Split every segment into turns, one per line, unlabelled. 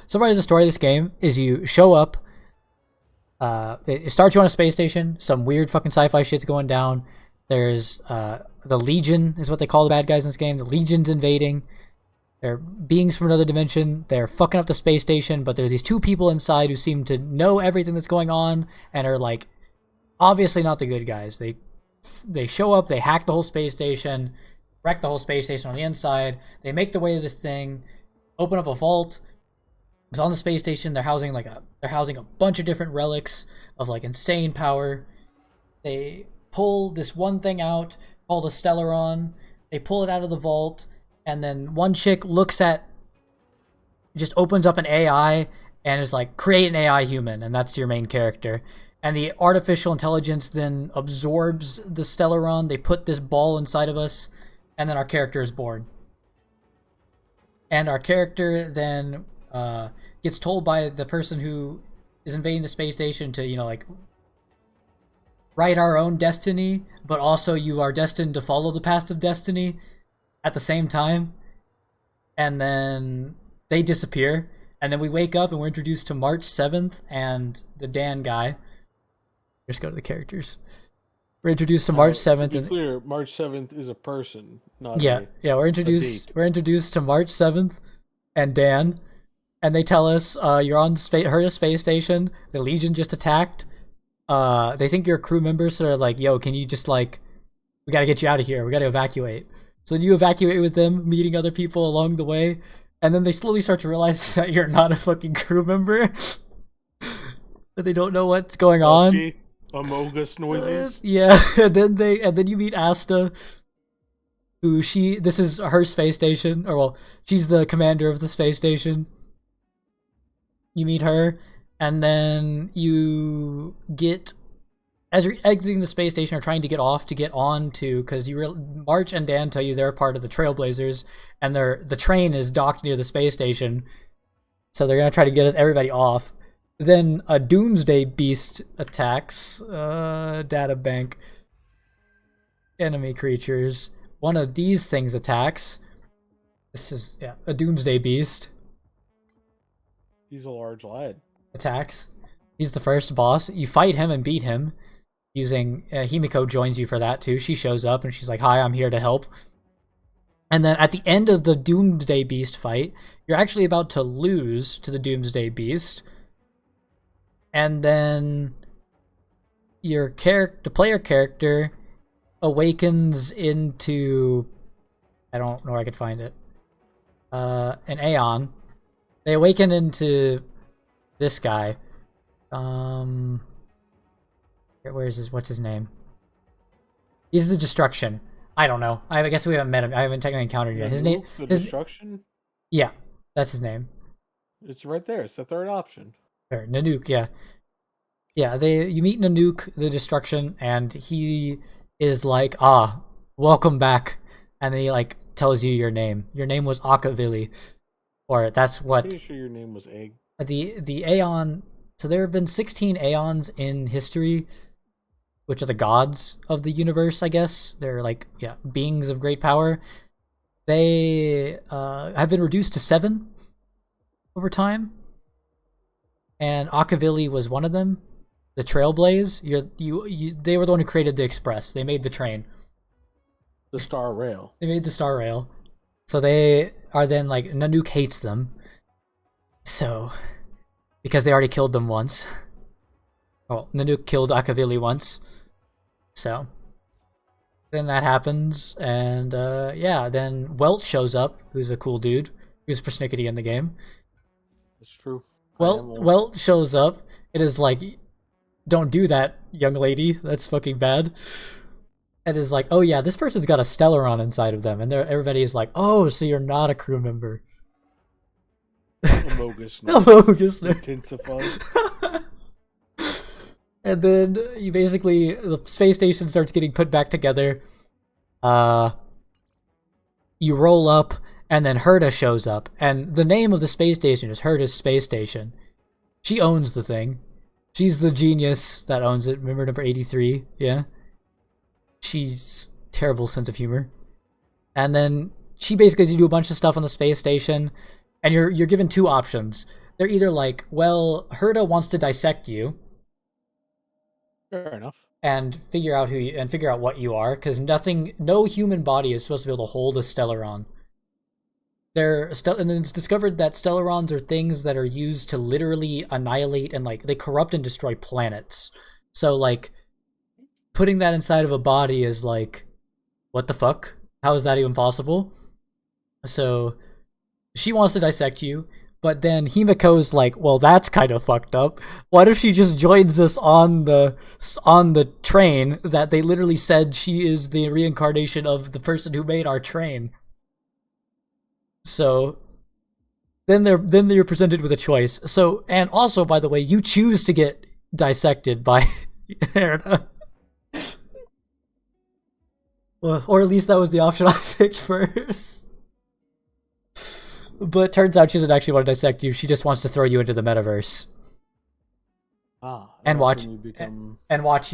summarize the story of this game is you show up. It starts you on a space station. Some weird fucking sci-fi shit's going down. There's the Legion is what they call the bad guys in this game. The Legion's invading. They're beings from another dimension. They're fucking up the space station, but there's these two people inside who seem to know everything that's going on and are like obviously not the good guys. They show up, they hack the whole space station, wreck the whole space station on the inside. They make their way to this thing, open up a vault. It's on the space station. They're housing a bunch of different relics of like insane power. They pull this one thing out called a Stellaron. They pull it out of the vault. And then one chick just opens up an AI and is like, create an AI human, and that's your main character. And the artificial intelligence then absorbs the Stellaron. They put this ball inside of us, and then our character is born. And our character then gets told by the person who is invading the space station to, like, write our own destiny, but also you are destined to follow the path of destiny at the same time. And then they disappear, and then we wake up and we're introduced to March 7th and the Dan guy. Just go to the characters. We're introduced to March 7th.
To be clear, March 7th is a person, not
we're introduced to March 7th and Dan, and they tell us you're on Herta space station. The Legion just attacked. They think you're a crew member, so they're like, yo, can you just we gotta get you out of here. We gotta evacuate. So then you evacuate with them, meeting other people along the way, and then they slowly start to realize that you're not a fucking crew member. That they don't know what's going on.
Amogus noises.
Yeah, and then you meet Asta, who this is her space station, she's the commander of the space station. You meet her, and then you get, as you're exiting the space station or trying to get off to get on to, because March and Dan tell you they're part of the Trailblazers, and the train is docked near the space station, so they're gonna try to get everybody off. Then a Doomsday Beast attacks, data bank, enemy creatures. One of these things attacks. This is, a Doomsday Beast.
He's a large lad.
Attacks. He's the first boss. You fight him and beat him. Using Himiko joins you for that too. She shows up and she's like, hi, I'm here to help. And then at the end of the Doomsday Beast fight, you're actually about to lose to the Doomsday Beast. And then your player character awakens into, I don't know where I could find it, an Aeon. They awaken into this guy. What's his name? He's the Destruction. I don't know. I guess we haven't met him. I haven't technically encountered him yet. His name...
The Destruction?
Yeah, that's his name.
It's right there. It's the third option.
Or Nanook, yeah. Yeah, you meet Nanook, the Destruction, and he is like, welcome back. And then he, tells you your name. Your name was Akavili. Or that's what...
I'm pretty sure your name was Egg.
The Aeon... So there have been 16 Aeons in history, which are the gods of the universe, I guess. They're beings of great power. They have been reduced to 7 over time. And Akavili was one of them. The Trailblaze. They were the one who created the Express. They made the train.
The Star Rail.
They made the Star Rail. So they are then Nanook hates them. So... because they already killed them once. Well, Nanook killed Akavili once. So. Then that happens, and then Welt shows up, who's a cool dude, who's persnickety in the game.
It's true.
Welt shows up, it is don't do that, young lady, that's fucking bad. And is oh yeah, this person's got a Stellaron inside of them, and everybody is oh, so you're not a crew member.
Amogus
intensified. And then the space station starts getting put back together. You roll up, and then Herta shows up, and the name of the space station is Herta's Space Station. She owns the thing. She's the genius that owns it. Remember number 83? Yeah. She's terrible sense of humor. And then she basically has you do a bunch of stuff on the space station. And you're given 2 options. they're either like, well, Herta wants to dissect you
Fair enough.
and figure out figure out what you are, because no human body is supposed to be able to hold a Stellaron. And then it's discovered that Stellarons are things that are used to literally annihilate and like they corrupt and destroy planets. So like putting that inside of a body is like, what the fuck? How is that even possible? So she wants to dissect you, but then Himiko's like, well, that's kind of fucked up. What if she just joins us on the train that they literally said she is the reincarnation of the person who made our train? So then you're presented with a choice. So, and also, by the way, you choose to get dissected by Erna. Well, or at least that was the option I picked first. But turns out she doesn't actually want to dissect you. She just wants to throw you into the metaverse. And watch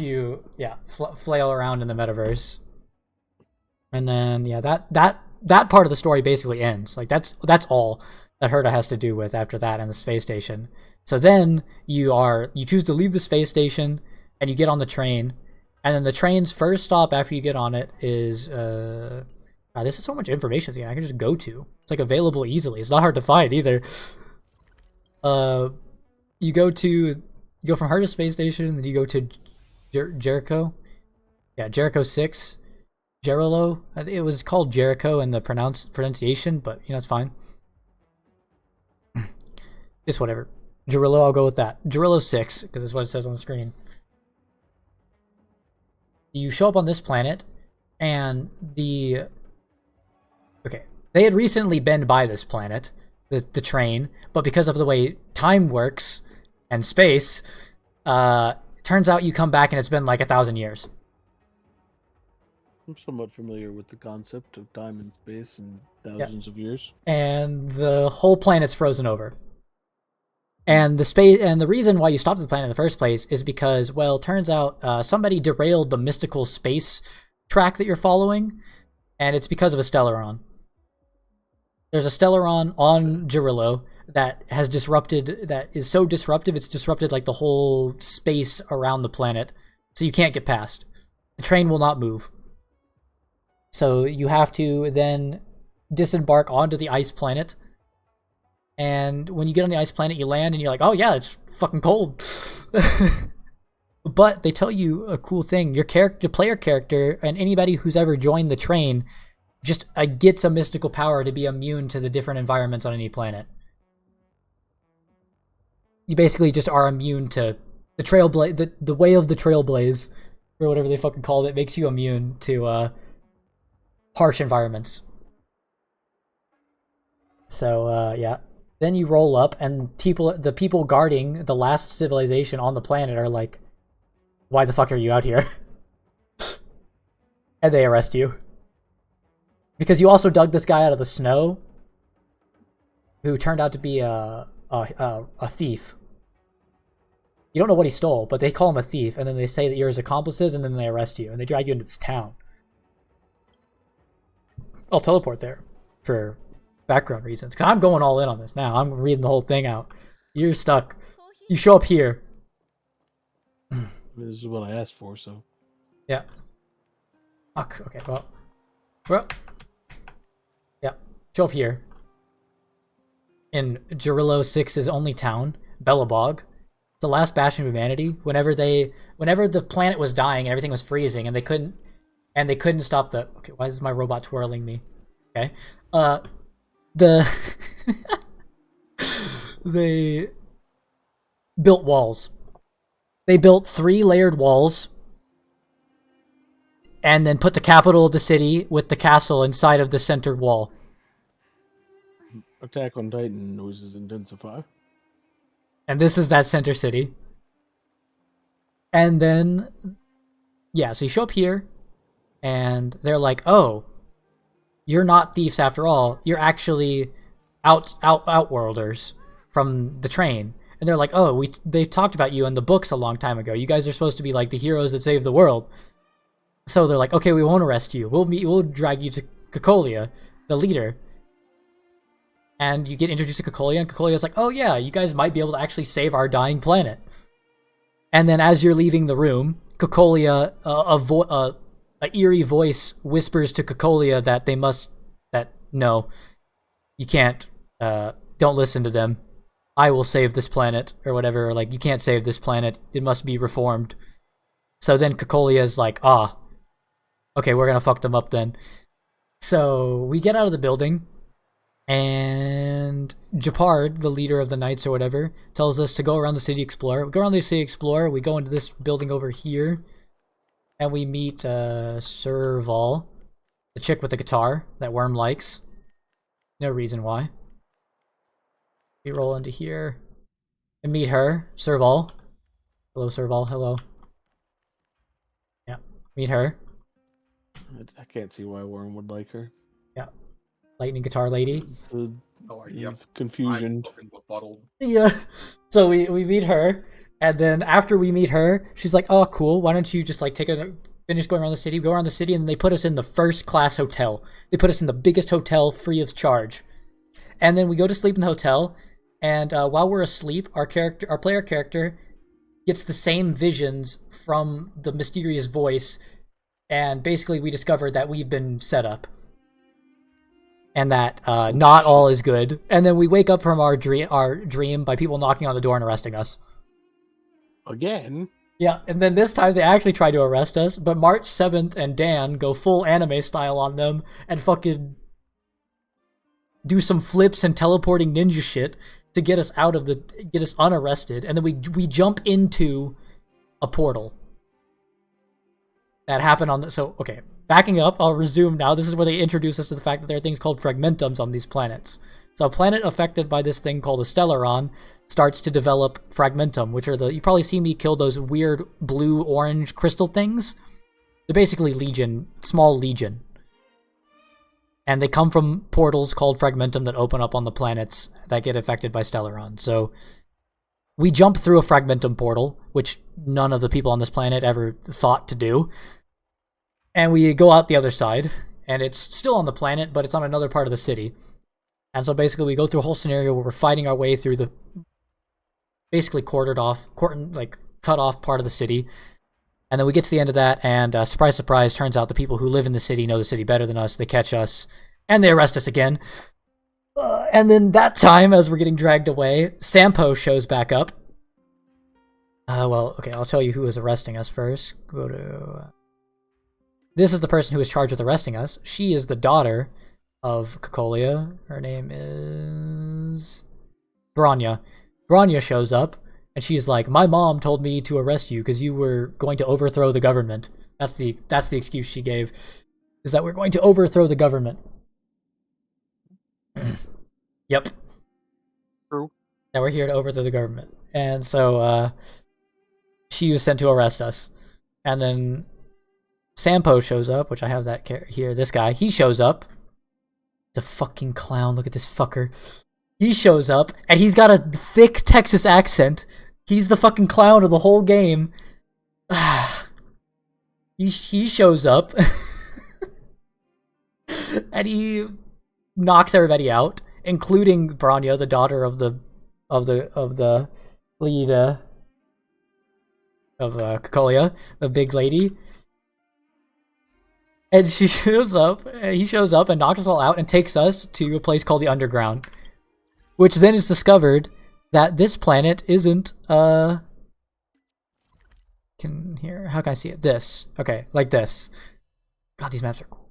you flail around in the metaverse. And then that part of the story basically ends. Like that's all that Herta has to do with after that and the space station. So then you choose to leave the space station and you get on the train, and then the train's first stop after you get on it is this is so much information I can just go to. It's like available easily. It's not hard to find either. You go from Herta space station, and then you go to Jericho. Yeah, Jericho 6. Gerillo. It was called Jericho in the pronunciation, but it's fine. It's whatever. Gerillo, I'll go with that. Gerillo 6, because that's what it says on the screen. You show up on this planet, and they had recently been by this planet, the train, but because of the way time works and space, turns out you come back and it's been like 1,000 years.
I'm somewhat familiar with the concept of time and space and thousands of years.
And the whole planet's frozen over. And the reason why you stopped the planet in the first place is because, well, turns out somebody derailed the mystical space track that you're following, and it's because of a Stellaron. There's a Stellaron on Gerillo that is so disruptive, it's disrupted like the whole space around the planet, so you can't get past. The train will not move. So you have to then disembark onto the ice planet. And when you get on the ice planet, you land and you're like, oh yeah, it's fucking cold. But they tell you a cool thing. Your player character, and anybody who's ever joined the train, just gets a mystical power to be immune to the different environments on any planet. You basically just are immune to the trailblaze, the way of the trailblaze, or whatever they fucking called it, makes you immune to harsh environments. So yeah, then you roll up, and the people guarding the last civilization on the planet are like, "Why the fuck are you out here?" And they arrest you because you also dug this guy out of the snow, who turned out to be a thief. You don't know what he stole, but they call him a thief, and then they say that you're his accomplices, and then they arrest you, and they drag you into this town. I'll teleport there for background reasons, because I'm going all in on this now. I'm reading the whole thing out. You're stuck. You show up here.
This is what I asked for, so.
Yeah. Fuck. Okay, well. Yeah. Show up here. In Gerillo 6's only town, Bellabog. It's the last bastion of humanity. Whenever the planet was dying and everything was freezing, and they couldn't stop the. Okay, why is my robot twirling me? Okay, they built walls. They built 3 layered walls, and then put the capital of the city with the castle inside of the center wall.
Attack on Titan noises intensify.
And this is that center city. And then, yeah, so you show up here, and they're like, oh, you're not thieves after all. You're actually outworlders from the train. And they're like, oh, they talked about you in the books a long time ago. You guys are supposed to be like the heroes that save the world. So they're like, okay, we won't arrest you. We'll drag you to Kokolia, the leader. And you get introduced to Cocolia, and Cocolia's like, oh yeah, you guys might be able to actually save our dying planet. And then as you're leaving the room, Cocolia, a eerie voice whispers to Cocolia that no, you can't, don't listen to them. I will save this planet, or whatever, like, you can't save this planet, it must be reformed. So then Cocolia's like, okay, we're gonna fuck them up then. So we get out of the building, and Japard, the leader of the Knights or whatever, tells us to go around the city, explore. We go around the city, explore, we go into this building over here, and we meet Serval, the chick with the guitar that Worm likes. No reason why. We roll into here and meet her, Serval. Hello, Serval. Hello. Yeah, meet her.
I can't see why Worm would like her.
Yeah, lightning guitar lady.
He's confusion.
Yeah. So we meet her, and then after we meet her, she's like, "Oh, cool. Why don't you just like finish going around the city? We go around the city, and they put us in the first class hotel. They put us in the biggest hotel, free of charge. And then we go to sleep in the hotel." And while we're asleep, our player character, gets the same visions from the mysterious voice, and basically we discover that we've been set up, and that not all is good. And then we wake up from our dream by people knocking on the door and arresting us.
Again?
Yeah, and then this time they actually try to arrest us, but March 7th and Dan go full anime style on them and fucking do some flips and teleporting ninja shit to get us get us unarrested, and then we jump into a portal that happened on okay, backing up, I'll resume now. This is where they introduce us to the fact that there are things called fragmentums on these planets. So a planet affected by this thing called a stellaron starts to develop fragmentum, which are you probably see me kill those weird blue-orange crystal things. They're basically small legion. And they come from portals called fragmentum that open up on the planets that get affected by stellaron. So we jump through a fragmentum portal, which none of the people on this planet ever thought to do. And we go out the other side, and it's still on the planet, but it's on another part of the city. And so basically we go through a whole scenario where we're fighting our way through the basically cut off part of the city. And then we get to the end of that, and surprise, surprise, turns out the people who live in the city know the city better than us. They catch us, and they arrest us again. And then that time, as we're getting dragged away, Sampo shows back up. Well, okay, I'll tell you who is arresting us first. Go to... This is the person who is charged with arresting us. She is the daughter of Cocolia. Her name is... Branya. Branya shows up. And she's like, my mom told me to arrest you because you were going to overthrow the government. That's the excuse she gave, is that we're going to overthrow the government. Yep.
True.
That we're here to overthrow the government. And so she was sent to arrest us. And then Sampo shows up, which I have that here. This guy, he shows up. It's a fucking clown. Look at this fucker. He shows up, and he's got a thick Texas accent. He's the fucking clown of the whole game. He shows up, and he knocks everybody out, including Branya, the daughter of the lead of Cocolia, the big lady. And he shows up and knocks us all out and takes us to a place called the Underground. Which then is discovered that this planet isn't, how can I see it? This. Okay, like this. God, these maps are cool.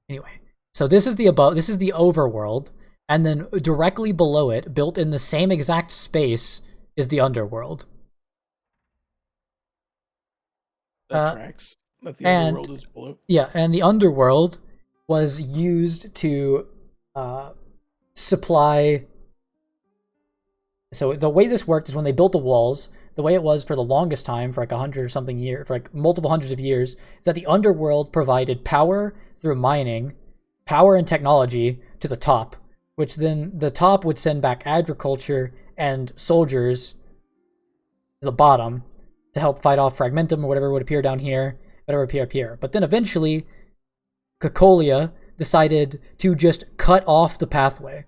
Anyway, so this is the overworld, and then directly below it, built in the same exact space, is the underworld.
That tracks. That the underworld is below.
Yeah, and the underworld was used to supply... So the way this worked is when they built the walls, the way it was for the longest time, for like 100 or something years, for like multiple hundreds of years, is that the underworld provided power through mining, power and technology to the top, which then the top would send back agriculture and soldiers to the bottom to help fight off fragmentum or whatever would appear down here, whatever appear up here. But then eventually, Cocolia decided to just cut off the pathway.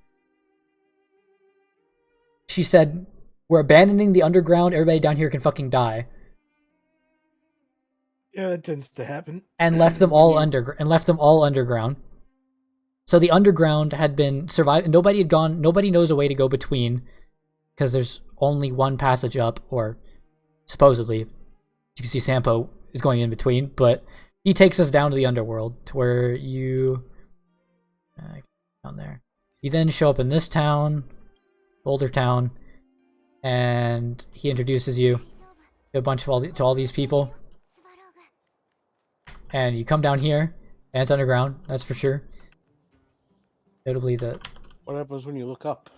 She said, "We're abandoning the underground. Everybody down here can fucking die."
Yeah, it tends to happen.
And left them all underground. So the underground had been survived. Nobody had gone. Nobody knows a way to go between, because there's only one passage up, or supposedly, you can see Sampo is going in between. But he takes us down to the underworld, to where you down there. You then show up in this town, Boulder Town, and he introduces you to a bunch of all these people. And you come down here, and it's underground, that's for sure. Notably
What happens when you look up?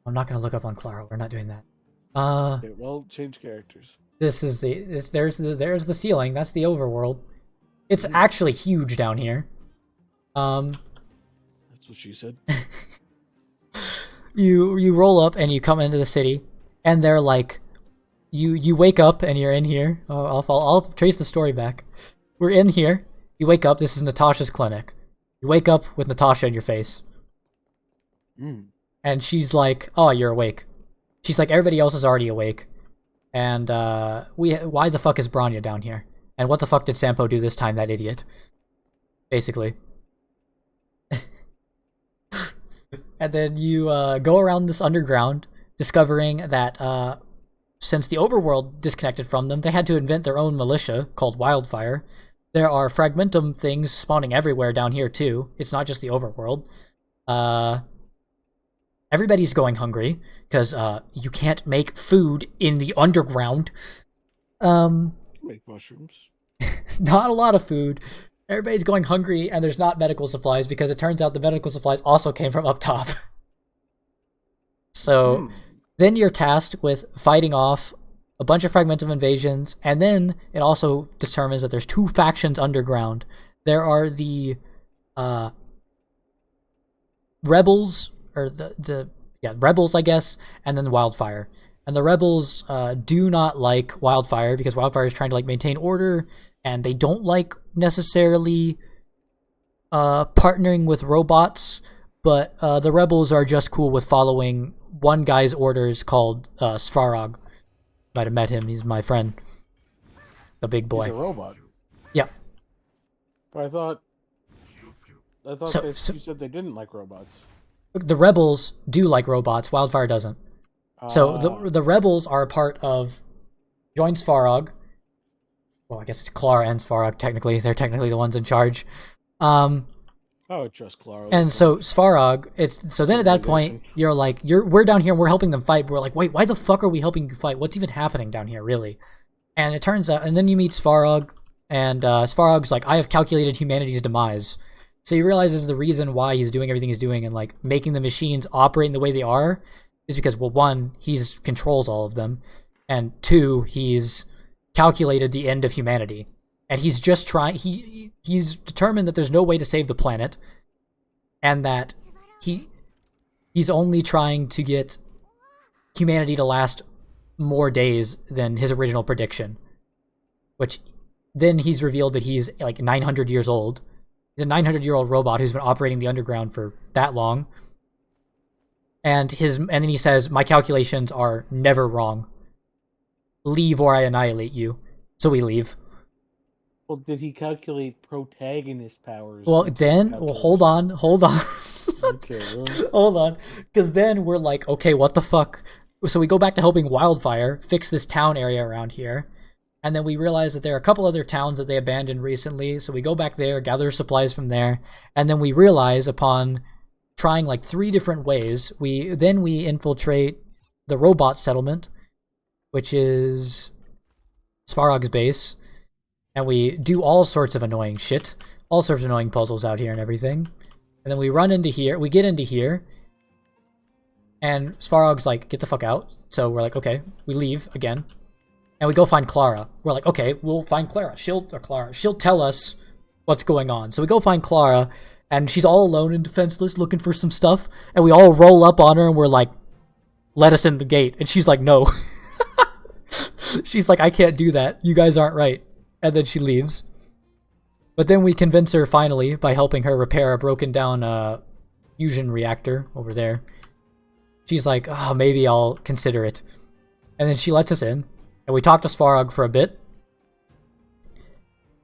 I'm not gonna look up on Clara, we're not doing that.
Okay, well, change characters.
There's the ceiling, that's the overworld. It's actually huge down here.
That's what she said.
You roll up and you come into the city, and they're like, you wake up and you're in here. I'll trace the story back. We're in here. You wake up. This is Natasha's clinic. You wake up with Natasha in your face. And she's like, "Oh, you're awake." She's like, "Everybody else is already awake. And why the fuck is Branya down here? And what the fuck did Sampo do this time, that idiot?" Basically. And then you go around this underground, discovering that since the overworld disconnected from them, they had to invent their own militia called Wildfire. There are fragmentum things spawning everywhere down here too. It's not just the overworld. Everybody's going hungry because you can't make food in the underground.
Make mushrooms.
Not a lot of food. Everybody's going hungry, and there's not medical supplies because it turns out the medical supplies also came from up top. So then you're tasked with fighting off a bunch of fragmentum invasions, and then it also determines that there's two factions underground. There are the rebels, or the rebels, I guess, and then Wildfire. And the rebels do not like Wildfire because Wildfire is trying to maintain order, and they don't like necessarily partnering with robots, but the rebels are just cool with following one guy's orders called Svarog. Might have met him. He's my friend. The big boy.
He's a robot.
Yeah.
But I thought you said they didn't like robots.
The rebels do like robots. Wildfire doesn't. So the rebels are a part of join Svarog. Well, I guess it's Clara and Svarog, technically. They're technically the ones in charge.
I would trust Clara.
And so Svarog, so then at that point, you're like, we're down here and we're helping them fight. But we're like, wait, why the fuck are we helping you fight? What's even happening down here, really? And it turns out, and then you meet Svarog, and Svarog's like, I have calculated humanity's demise. So he realizes the reason why he's doing everything he's doing and making the machines operate the way they are is because, well, one, he's controls all of them, and two, he's calculated the end of humanity. And he's just trying, he's determined that there's no way to save the planet, and that he's only trying to get humanity to last more days than his original prediction. Which, then he's revealed that he's 900 years old. He's a 900-year-old robot who's been operating the underground for that long. And then he says, my calculations are never wrong. Leave or I annihilate you. So we leave.
Well, did he calculate protagonist powers?
Well, hold on.
Okay, well.
Hold on. Because then we're like, okay, what the fuck? So we go back to helping Wildfire fix this town area around here. And then we realize that there are a couple other towns that they abandoned recently. So we go back there, gather supplies from there. And then we realize, upon trying 3 different ways, we infiltrate the robot settlement, which is Svarog's base. And we do all sorts of annoying shit. All sorts of annoying puzzles out here and everything. And then we get into here. And Svarog's like, get the fuck out. So we're like, okay, we leave again. And we go find Clara. We're like, okay, we'll find Clara. She'll tell us what's going on. So we go find Clara, and she's all alone and defenseless looking for some stuff. And we all roll up on her and we're like, let us in the gate. And she's like, no. She's like, I can't do that. You guys aren't right. And then she leaves. But then we convince her finally by helping her repair a broken down fusion reactor over there. she's like, oh, maybe I'll consider it. And then she lets us in, and we talk to Svarog for a bit.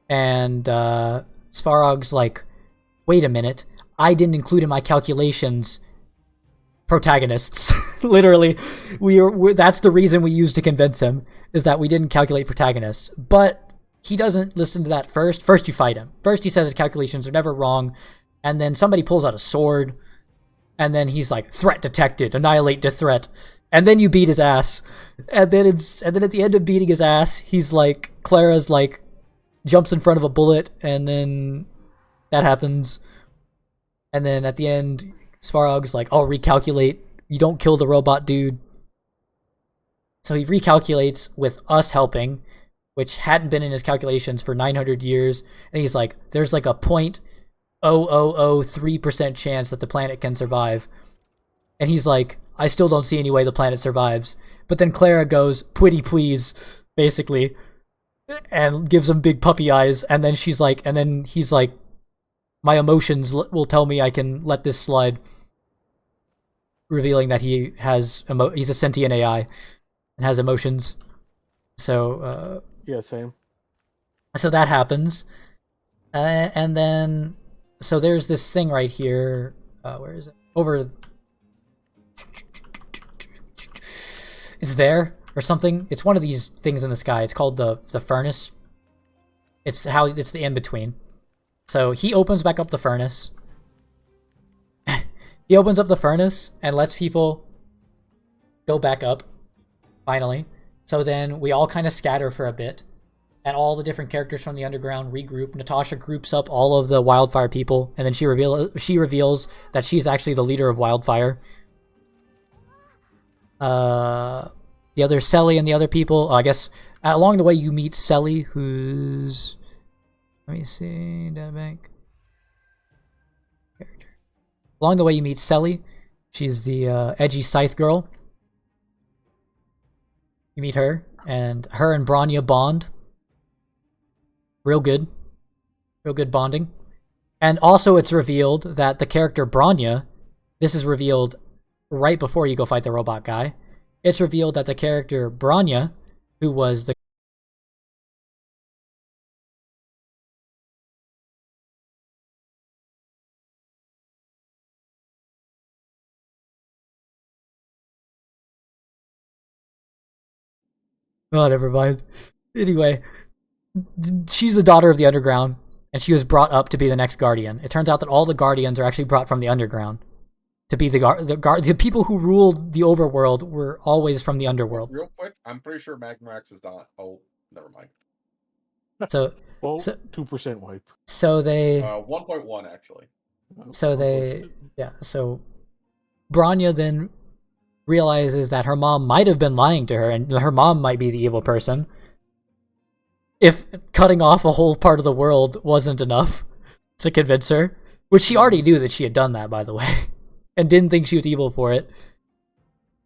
And Svarog's like, wait a minute, I didn't include in my calculations protagonists. Literally, that's the reason we used to convince him, is that we didn't calculate protagonists. But he doesn't listen to that first. First you fight him. First he says his calculations are never wrong, and then somebody pulls out a sword, and then he's like, threat detected, annihilate the threat. And then you beat his ass. And then at the end of beating his ass, he's like, Clara's like, jumps in front of a bullet, and then that happens. And then at the end, Svarog's like, I'll recalculate. You don't kill the robot dude. So he recalculates with us helping, which hadn't been in his calculations for 900 years. And he's like, there's like a 0.0003% chance that the planet can survive. And he's like, I still don't see any way the planet survives. But then Clara goes, pretty please, basically, and gives him big puppy eyes. And then he's like, my emotions will tell me I can let this slide, revealing that he has he's a sentient AI and has emotions. So
yeah, same.
So that happens, and then so there's this thing right here. Where is it? Over. It's there or something. It's one of these things in the sky. It's called the furnace. It's the in between. So he opens back up the furnace. He opens up the furnace and lets people go back up, finally. So then we all kind of scatter for a bit, and all the different characters from the underground regroup. Natasha groups up all of the Wildfire people, and then she reveals that she's actually the leader of Wildfire. The other Selly and the other people, I guess, along the way you meet Selly, who's... Let me see, databank. Character. Along the way you meet Selly. She's the edgy scythe girl. You meet her, and Branya bond. Real good bonding. And also it's revealed that the character Branya, this is revealed right before you go fight the robot guy. It's revealed that the character Branya, who was the oh, never mind. Anyway, she's the daughter of the underground, and she was brought up to be the next guardian. It turns out that all the guardians are actually brought from the underground to be the people who ruled the overworld were always from the underworld.
Real quick, I'm pretty sure Magmarax is not. Oh, never mind.
So,
2% wipe.
So they
1.1 actually.
So Branya then realizes that her mom might have been lying to her, and her mom might be the evil person. If cutting off a whole part of the world wasn't enough to convince her, which she already knew that she had done that, by the way, and didn't think she was evil for it.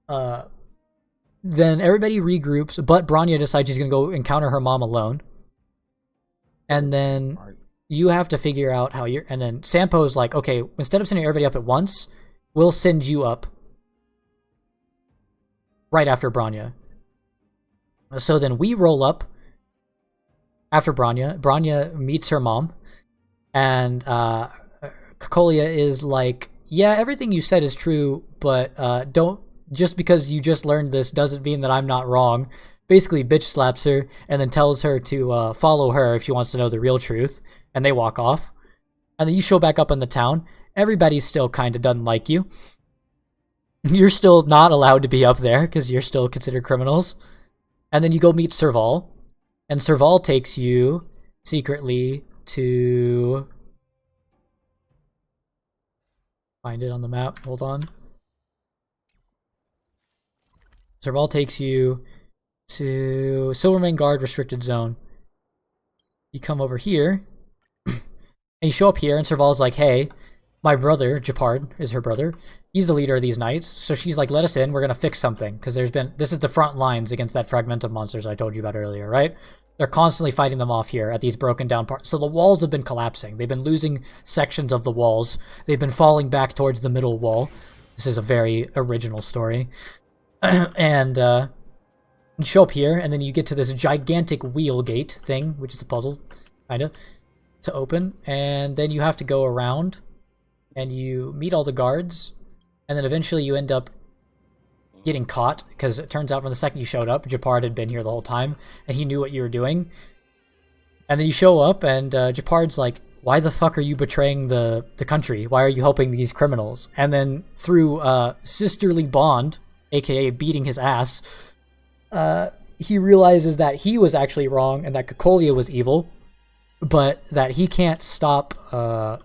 Then everybody regroups, but Branya decides she's gonna go encounter her mom alone. And then you have to figure out how you're... And then Sampo's like, okay, instead of sending everybody up at once, we'll send you up right after Branya. So then we roll up after Branya. Branya meets her mom, and Kokolia is like, yeah, everything you said is true, but don't... Just because you just learned this doesn't mean that I'm not wrong. Basically bitch slaps her, and then tells her to follow her if she wants to know the real truth, and they walk off. And then you show back up in the town. Everybody still kind of doesn't like you. You're still not allowed to be up there because you're still considered criminals. And then you go meet Serval, and Serval takes you secretly to... Find it on the map. Hold on. Serval takes you to Silvermane Guard Restricted Zone. You come over here, and you show up here, and Serval's like, hey, my brother, Japard, is her brother. He's the leader of these knights. So she's like, let us in, we're gonna fix something. Because this is the front lines against that fragmentum monsters I told you about earlier, right? They're constantly fighting them off here at these broken down parts. So the walls have been collapsing. They've been losing sections of the walls. They've been falling back towards the middle wall. This is a very original story. And you show up here, and then you get to this gigantic wheel gate thing, which is a puzzle, kind of, to open. And then you have to go around, and you meet all the guards, and then eventually you end up getting caught, because it turns out from the second you showed up, Japard had been here the whole time, and he knew what you were doing. And then you show up, and Japard's like, why the fuck are you betraying the country? Why are you helping these criminals? And then through sisterly bond, aka beating his ass, he realizes that he was actually wrong and that Cocolia was evil, but that he can't stop,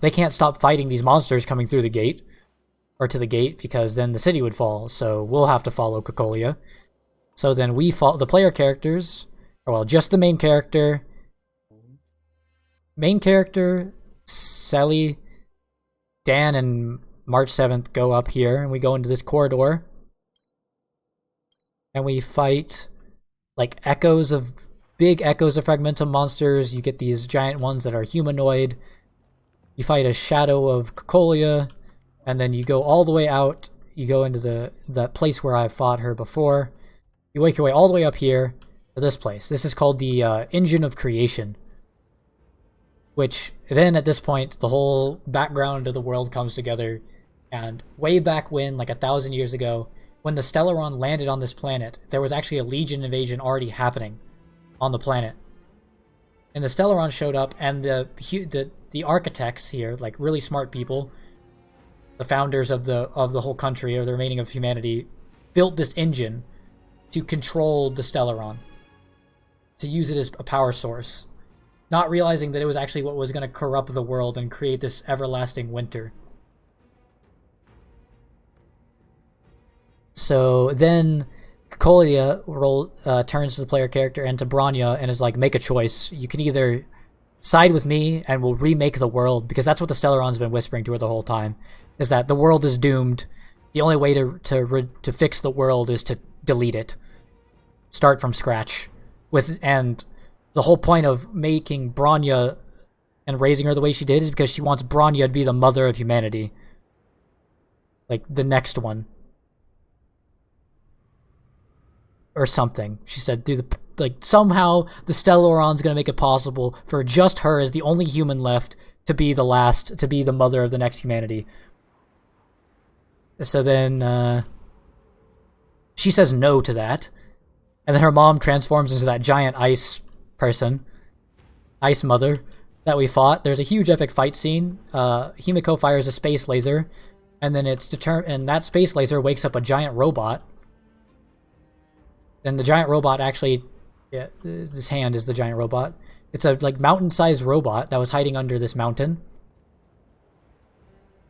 they can't stop fighting these monsters coming through the gate, or to the gate, because then the city would fall, so we'll have to follow Cocolia. So then we follow the player characters, or well, just the main character, Selly, Dan, and March 7th go up here, and we go into this corridor, and we fight like big echoes of fragmental monsters. You get these giant ones that are humanoid. You fight a shadow of Cocolia, and then you go all the way out. You go into the place where I fought her before. You make your way all the way up here to this place. This is called the Engine of Creation. Which then at this point, the whole background of the world comes together. And way back when, like 1,000 years ago, when the Stellaron landed on this planet, there was actually a Legion invasion already happening on the planet. And the Stellaron showed up, and the architects here, like really smart people, the founders of the whole country, or the remaining of humanity, built this engine to control the Stellaron, to use it as a power source, not realizing that it was actually what was going to corrupt the world and create this everlasting winter. So then Cocolia turns to the player character and to Bronya and is like, make a choice. You can either side with me and we'll remake the world, because that's what the Stellaron's been whispering to her the whole time, is that the world is doomed. The only way to fix the world is to delete it. Start from scratch. And the whole point of making Bronya and raising her the way she did is because she wants Bronya to be the mother of humanity. Like, the next one. Or something. She said, somehow the Stellaron's gonna make it possible for just her, as the only human left, to be the mother of the next humanity. So then, she says no to that. And then her mom transforms into that giant ice person. Ice mother that we fought. There's a huge epic fight scene. Himiko fires a space laser. And then and that space laser wakes up a giant robot. And the giant robot actually, yeah, this hand is the giant robot. It's a mountain-sized robot that was hiding under this mountain.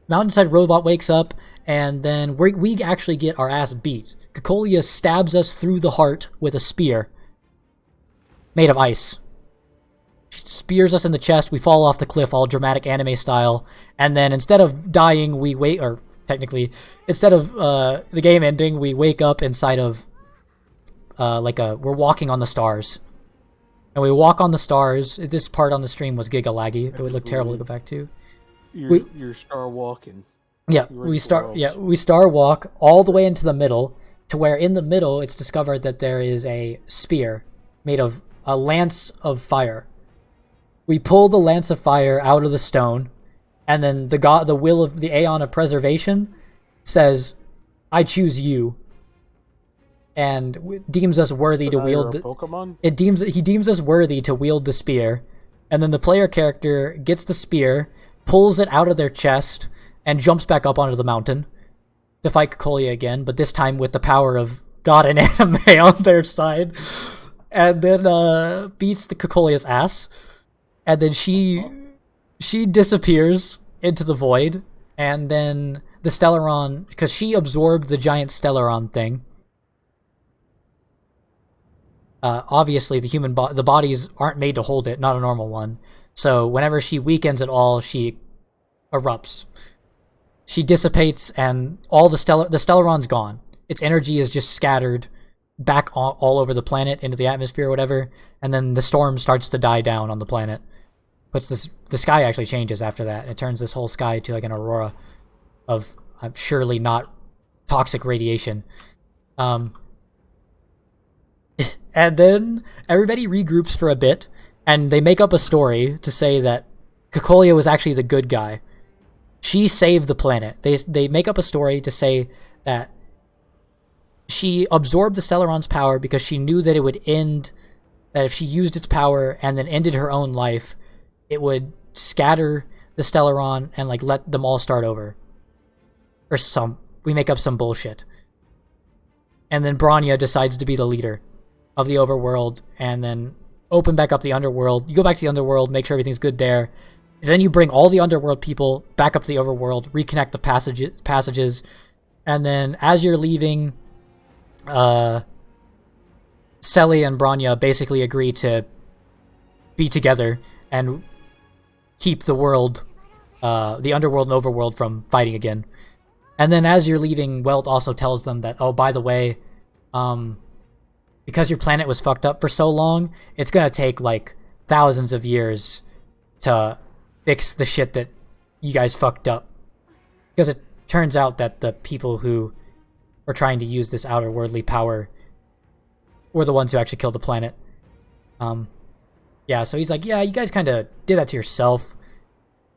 Mountain-sized robot wakes up, and then we actually get our ass beat. Cocolia stabs us through the heart with a spear made of ice. She spears us in the chest. We fall off the cliff, all dramatic anime style. And then instead of dying, instead of the game ending, we wake up inside of we're walking on the stars. And we walk on the stars. This part on the stream was giga laggy. It would look terrible to go back to.
You're star walking.
Yeah, we star walk all the way into the middle, to where in the middle it's discovered that there is a spear made of a lance of fire. We pull the lance of fire out of the stone, and then the will of the Aeon of Preservation says, I choose you. And deems us worthy to wield
Pokemon?
He deems us worthy to wield the spear. And then the player character gets the spear, pulls it out of their chest, and jumps back up onto the mountain to fight Cocolia again, but this time with the power of God and anime on their side. And then beats the Cocolia's ass. And then she disappears into the void. And then the Stellaron, because she absorbed the giant Stellaron thing. Obviously, the bodies aren't made to hold it, not a normal one. So whenever she weakens at all, she erupts. She dissipates, and all the Stellaron's gone. Its energy is just scattered back all over the planet into the atmosphere or whatever, and then the storm starts to die down on the planet. The sky actually changes after that. It turns this whole sky to like an aurora of surely not toxic radiation. And then everybody regroups for a bit, and they make up a story to say that Cocolia was actually the good guy. She saved the planet. They make up a story to say that she absorbed the Stellaron's power because she knew that it would end, that if she used its power and then ended her own life, it would scatter the Stellaron and like let them all start over. Or we make up some bullshit. And then Bronya decides to be the leader of the overworld and then open back up the underworld. You go back to the underworld, make sure everything's good there. Then you bring all the underworld people back up to the overworld, reconnect the passages, and then as you're leaving, Selly and Bronya basically agree to be together and keep the world, the underworld and overworld from fighting again. And then as you're leaving, Welt also tells them that, oh, by the way, because your planet was fucked up for so long, it's gonna take like thousands of years to fix the shit that you guys fucked up. Because it turns out that the people who were trying to use this outer worldly power were the ones who actually killed the planet. Yeah, so he's like, yeah, you guys kind of did that to yourself.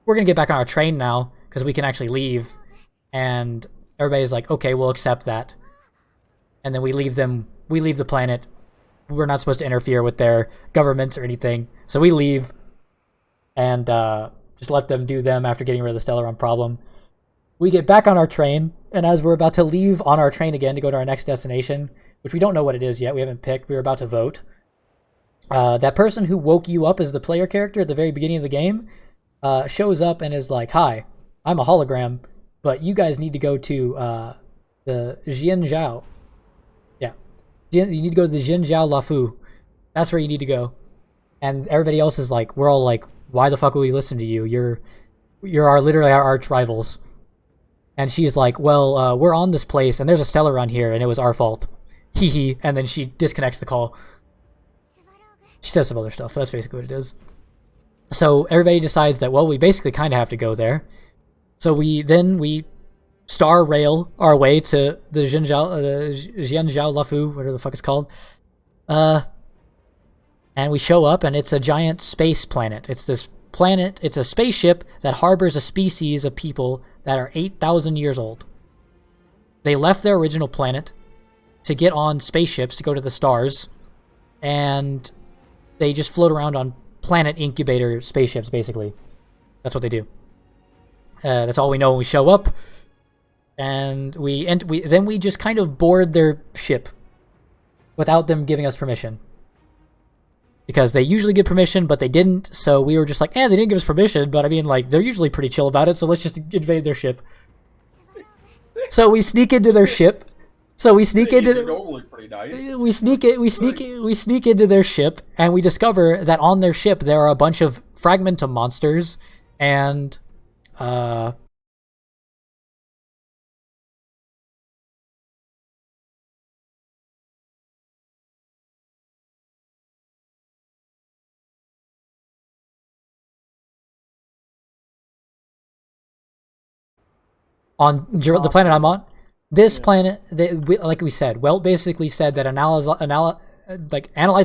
We're gonna get back on our train now, because we can actually leave. And everybody's like, okay, we'll accept that. And then we leave the planet. We're not supposed to interfere with their governments or anything. So we leave and just let them do them after getting rid of the Stellaron problem. We get back on our train, and as we're about to leave on our train again to go to our next destination, which we don't know what it is yet, we haven't picked, we were about to vote. That person who woke you up as the player character at the very beginning of the game shows up and is like, hi, I'm a hologram, but you guys need to go to the Jianzhou. Yeah. You need to go to the Jianzhou Lafu. That's where you need to go. And everybody else is like, we're all like, why the fuck would we listen to you? You're literally our arch rivals. And she's like, well, we're on this place, and there's a Stellaron here, and it was our fault. Hee hee. And then she disconnects the call. She says some other stuff. That's basically what it is. So everybody decides that, well, we basically kind of have to go there. So we star rail our way to the Jianzhou Lafu, whatever the fuck it's called. And we show up, and it's a giant space planet. It's this planet, it's a spaceship that harbors a species of people that are 8,000 years old. They left their original planet to get on spaceships to go to the stars, and they just float around on planet incubator spaceships, basically. That's what they do. That's all we know when we show up. And then we just kind of board their ship without them giving us permission. Because they usually give permission, but they didn't, so we were just like, they didn't give us permission, but I mean, like, they're usually pretty chill about it, so let's just invade their ship. So we sneak into their ship. So we sneak into
normally pretty nice.
we sneak into their ship, and we discover that on their ship there are a bunch of fragmentum monsters and on the planet I'm on. This planet, like we said, Welt basically said that analyzing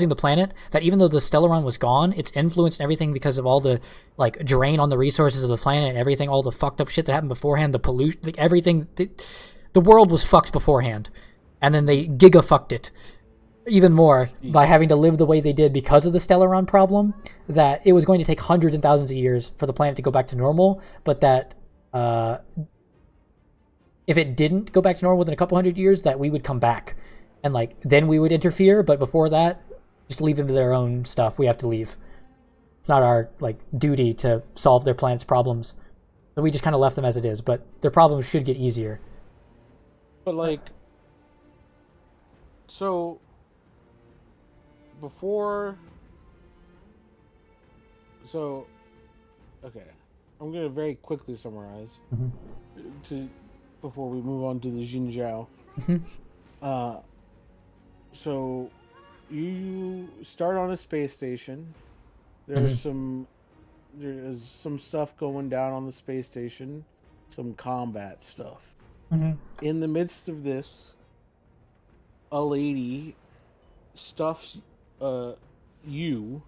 the planet, that even though the Stellaron was gone, it's influenced everything because of all the like drain on the resources of the planet and everything, all the fucked up shit that happened beforehand, the pollution, like everything. The world was fucked beforehand, and then they giga-fucked it even more by having to live the way they did because of the Stellaron problem, that it was going to take hundreds and thousands of years for the planet to go back to normal, but that if it didn't go back to normal within a couple hundred years, that we would come back. And, like, then we would interfere, but before that, just leave them to their own stuff. We have to leave. It's not our, like, duty to solve their planet's problems. So we just kind of left them as it is, but their problems should get easier.
But, like, so, before, okay, I'm going to very quickly summarize before we move on to the Jinzhou. So you start on a space station. There's some stuff going down on the space station, some combat stuff. In the midst of this, a lady stuffs you,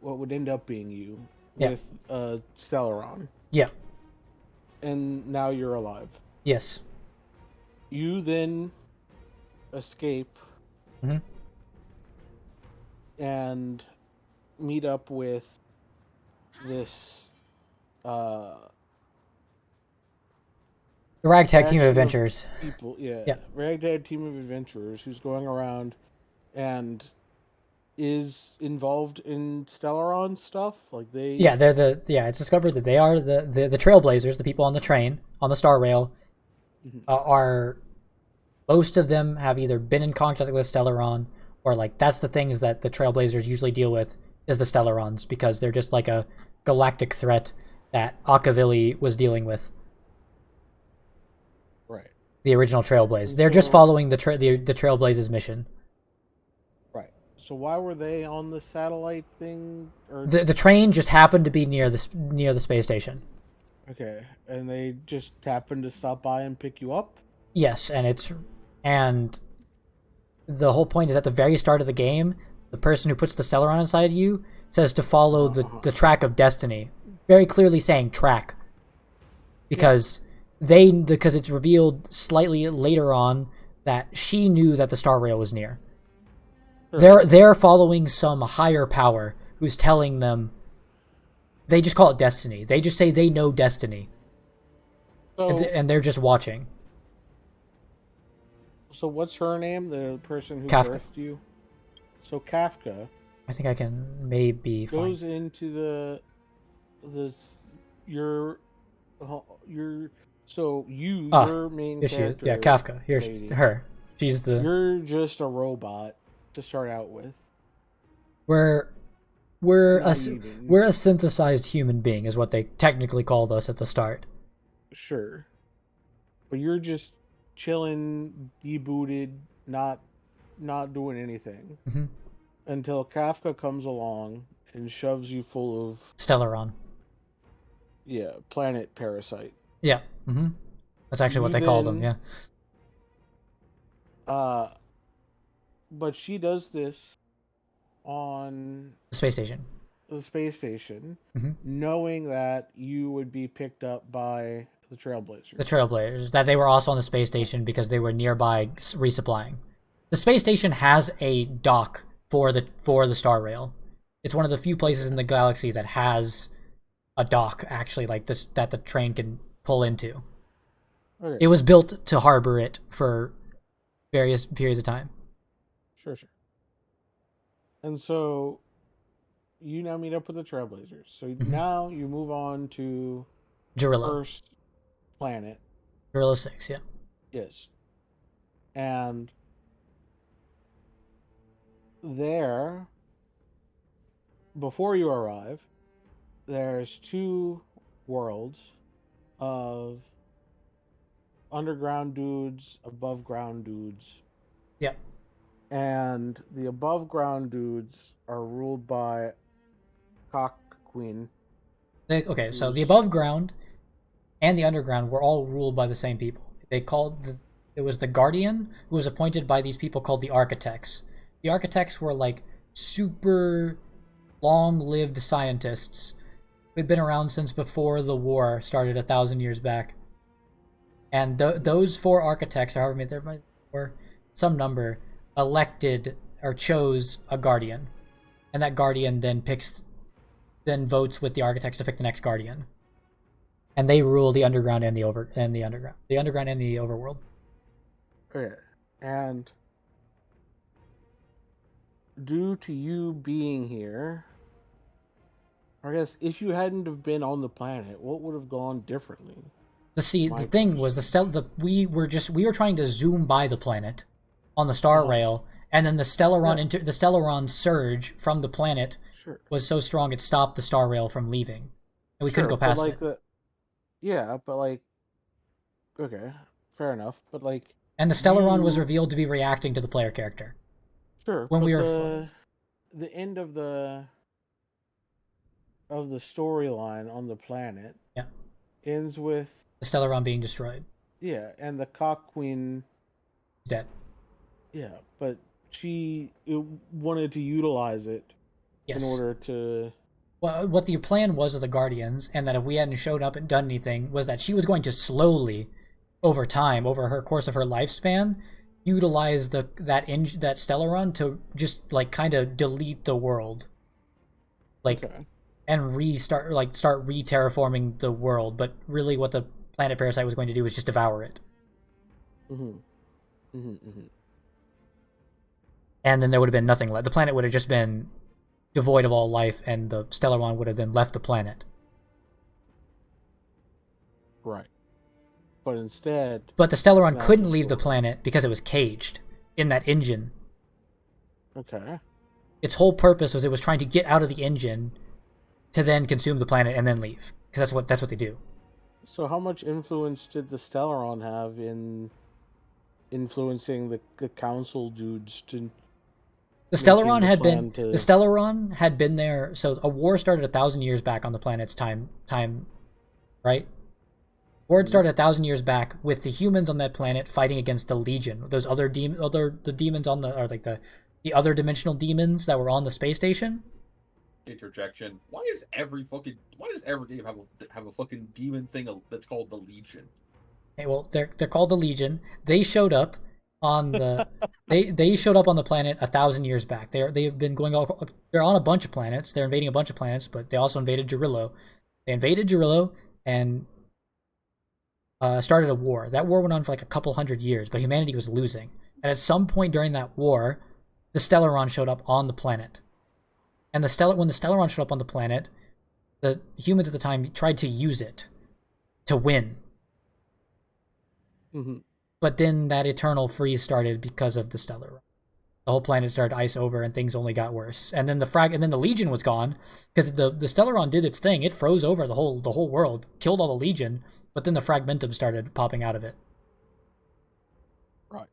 what would end up being you,
Yeah.
with Stellaron,
Yeah.
and now you're alive.
Yes.
You then escape
Mm-hmm.
and meet up with this
The Ragtag Team of
faction of
Adventurers.
people, yeah,
Yeah.
ragtag team of adventurers who's going around and is involved in Stellaron stuff. Like
Yeah, it's discovered that they are the Trailblazers, the people on the train, on the Star Rail,
Mhm.
are most of them have either been in contact with Stellaron, or like that's the things that the Trailblazers usually deal with is the Stellarons, because they're just like a galactic threat that Akavili was dealing with.
Right.
The original Trailblaze.
And
They're just
so
following the Trailblaze's mission.
right. So why were they on the satellite thing? Or
The train just happened to be near the space station.
okay, and they just happened to stop by and pick you up.
Yes, and the whole point is at the very start of the game, the person who puts the Stellaron inside you says to follow the track of destiny, very clearly saying track, because because it's revealed slightly later on that she knew that the Star Rail was near.
Sure.
They're following some higher power who's telling them. They just call it destiny. They just say they know destiny,
So,
and they're just watching.
so what's her name? The person who
Kafka.
birthed you. So Kafka
I think I can maybe
goes
find.
into the your so your main
Here she is.
character.
Yeah, Kafka.
Lady,
Her. She's the.
you're just a robot to start out with.
We're we're a
Not even.
we're a synthesized human being, is what they technically called us at the start.
Sure. But you're just chilling, debooted, not doing anything
Mm-hmm.
until Kafka comes along and shoves you full of
Stellaron.
planet parasite.
Yeah. Mm-hmm. That's actually what
You
they call them.
then
Yeah.
but she does this on
The space station.
the space station,
Mm-hmm.
knowing that you would be picked up by the
The
Trailblazers.
Trailblazers. That they were also on the space station because they were nearby resupplying. The space station has a dock for the Star Rail. It's one of the few places in the galaxy that has a dock, actually, like this, that the train can pull into.
Okay.
It was built to harbor it for various periods of time.
Sure. And so you now meet up with the Trailblazers. So now you move on to
Jarilla.
first planet.
Jarilla 6, yeah.
Yes. And there, before you arrive, there's two worlds of underground dudes, above ground dudes.
Yeah.
And the above ground dudes are ruled by Cock Queen.
Okay, so the above ground and the underground were all ruled by the same people. It was the Guardian, who was appointed by these people called the Architects. The Architects were like super long-lived scientists who'd been around since before the war started 1,000 years back. And those four architects, or however many there were, some number, elected or chose a guardian, and that guardian then votes with the architects to pick the next guardian, and they rule the underground and the underground and the overworld.
Okay, and due to you being here, I guess if you hadn't have been on the planet, what would have gone differently?
The thing was we were trying to zoom by the planet on the Star Rail, and then the Stellaron surge from the planet was so strong it stopped the Star Rail from leaving, and we couldn't go past it.
Okay, fair enough, but like,
and the Stellaron was revealed to be reacting to the player character.
Sure,
when we were
the end of the storyline on the planet, ends with
the Stellaron being destroyed.
Yeah, and the cock queen.
Dead.
Yeah, but she wanted to utilize it in
Yes.
order to.
Well, what the plan was of the Guardians, and that if we hadn't showed up and done anything, was that she was going to slowly, over time, over her course of her lifespan, utilize that Stellaron to just like kind of delete the world, like,
Okay.
and restart, like start re-terraforming the world. But really, what the planet parasite was going to do was just devour it,
Mm-hmm. Mm-hmm. Mm-hmm.
and then there would have been nothing left. The planet would have just been devoid of all life, and the Stellaron would have then left the planet.
Right. But instead,
But the
it's
Stellaron
now
couldn't leave the
destroyed.
planet because it was caged in that engine.
Okay.
Its whole purpose was it was trying to get out of the engine to then consume the planet and then leave, because that's what they do.
So, how much influence did the Stellaron have in influencing the council dudes to
The
making
Stellaron
the
had been
plan
the
to?
Stellaron had been there. So a war started 1,000 years back on the planet's time, right? War had started 1,000 years back with the humans on that planet fighting against the Legion. Those the demons on the, or like the other dimensional demons that were on the space station.
Interjection. Why does every game have a fucking demon thing that's called the Legion?
Okay, well, they're called the Legion. They showed up on the they showed up on the planet 1,000 years back. They've been going all. They're on a bunch of planets. They're invading a bunch of planets, but they also invaded Gerillo. They invaded Gerillo and started a war. That war went on for like a couple 100 years, but humanity was losing. And at some point during that war, the Stellaron showed up on the planet. And when the Stellaron showed up on the planet, the humans at the time tried to use it to win.
Mm-hmm.
But then that eternal freeze started because of the Stellaron. The whole planet started to ice over, and things only got worse. And then the Legion was gone because the Stellaron did its thing. It froze over the whole world, killed all the Legion, but then the Fragmentum started popping out of it.
Right.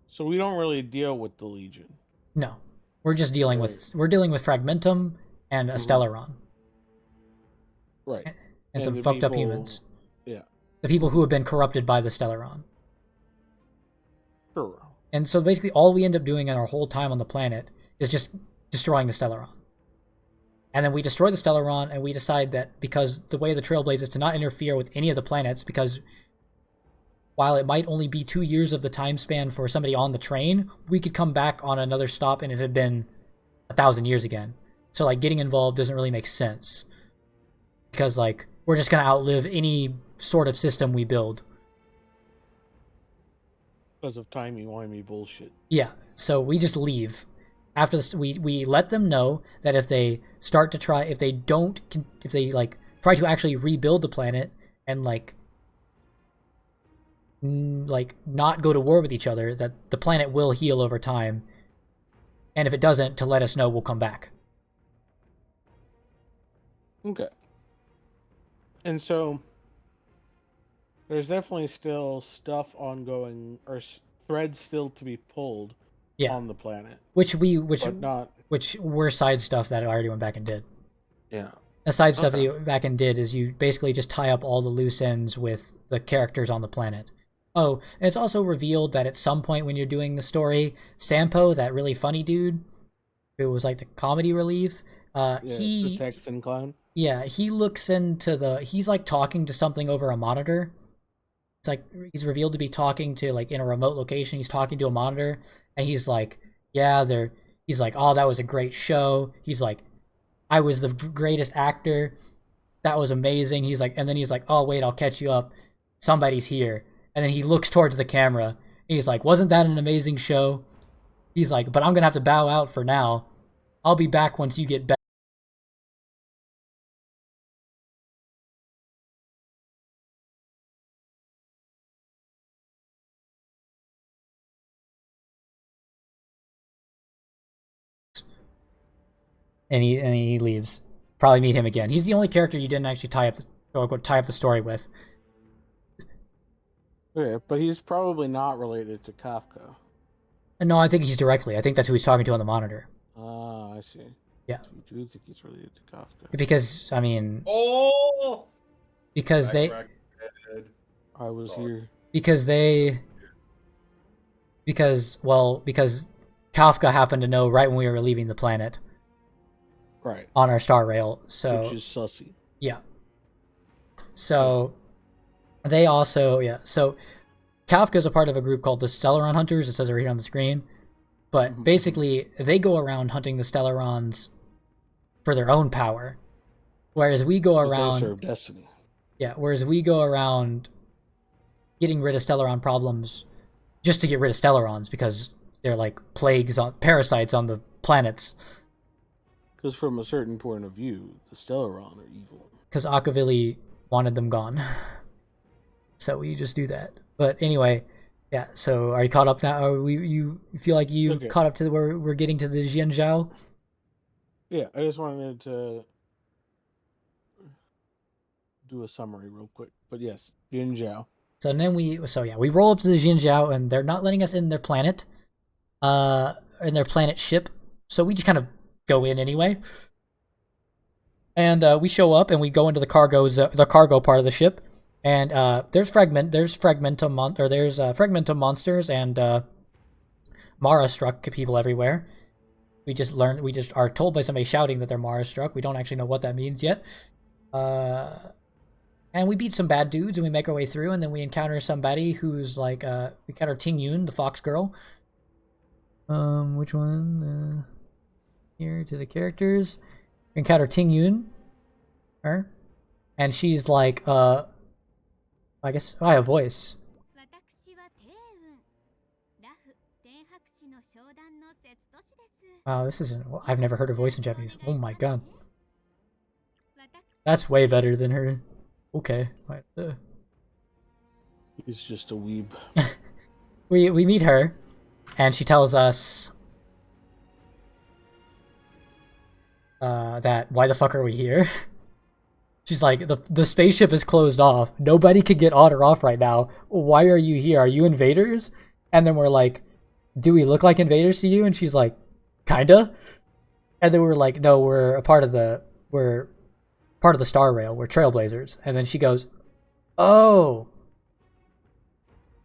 So we don't really deal with the Legion.
No, we're just dealing with Fragmentum and a Stellaron.
Right.
And some
the
fucked up
people-
humans.
Yeah.
The people who have been corrupted by the Stellaron.
Sure.
And so basically all we end up doing in our whole time on the planet is just destroying the Stellaron. And then we destroy the Stellaron, and we decide that because the way of the Trailblaze is to not interfere with any of the planets, because while it might only be 2 years of the time span for somebody on the train, we could come back on another stop and it had been 1,000 years again. So like getting involved doesn't really make sense. Because like we're just gonna outlive any sort of system we build.
Because of timey-wimey bullshit.
Yeah, so we just leave. After this, we let them know that if they start to try, if they like try to actually rebuild the planet and like not go to war with each other, that the planet will heal over time. And if it doesn't, to let us know, we'll come back.
Okay. And so there's definitely still stuff ongoing, or threads still to be pulled on the planet.
Which were side stuff that I already went back and did.
Yeah.
The side stuff that you went back and did is you basically just tie up all the loose ends with the characters on the planet. Oh, and it's also revealed that at some point when you're doing the story, Sampo, that really funny dude, who was like the comedy relief,
the Texan clown.
Yeah, he looks he's like talking to something over a monitor. It's like he's revealed to be talking to, like, in a remote location, he's talking to a monitor, and he's like, he's like, oh, that was a great show. He's like, I was the greatest actor. That was amazing. He's like, and then he's like, oh, wait, I'll catch you up. Somebody's here. And then he looks towards the camera, and he's like, wasn't that an amazing show? He's like, but I'm going to have to bow out for now. I'll be back once you get back. And he leaves. Probably meet him again. He's the only character you didn't actually tie up the story with.
Okay, but he's probably not related to Kafka.
No, I think he's directly. I think that's who he's talking to on the monitor.
Ah, I see.
Yeah.
So you do think he's related to Kafka?
Because, I mean...
Oh!
Because
I
was
Sorry.
here.
because Kafka happened to know right when we were leaving the planet.
Right.
On our star rail. So
which is sussy.
Yeah. So they also so Kafka's a part of a group called the Stellaron Hunters. It says it right here on the screen. But basically they go around hunting the Stellarons for their own power. Whereas we go around
they serve destiny.
Yeah, whereas we go around getting rid of Stellaron problems just to get rid of Stellarons because they're like parasites on the planets.
Because from a certain point of view, the Stellaron are evil.
Because Akavili wanted them gone. So we just do that. But anyway, yeah, so are you caught up now? You feel like you caught up to where we're getting to the Jianzhou?
Yeah, I just wanted to do a summary real quick. But yes, Jianzhou.
So then we roll up to the Jianzhou and they're not letting us in their planet. In their planet ship. So we just kind of go in anyway. And we show up and we go into the cargo part of the ship. And there's fragmentum monsters and Mara struck people everywhere. We just are told by somebody shouting that they're Mara struck. We don't actually know what that means yet. And we beat some bad dudes and we make our way through and then we encounter somebody who's like we encounter Ting Yun, the fox girl. Which one? Here to the characters. We encounter Ting Yun. Her. And she's like, I guess I have voice. Wow, this isn't. I've never heard her voice in Japanese. Oh my god. That's way better than her. Okay.
He's just a weeb.
we meet her, and she tells us that why the fuck are we here? She's like, the spaceship is closed off. Nobody can get on or off right now. Why are you here? Are you invaders? And then we're like, do we look like invaders to you? And she's like, kinda. And then we're like, no, we're part of the Star Rail. We're Trailblazers. And then she goes, oh,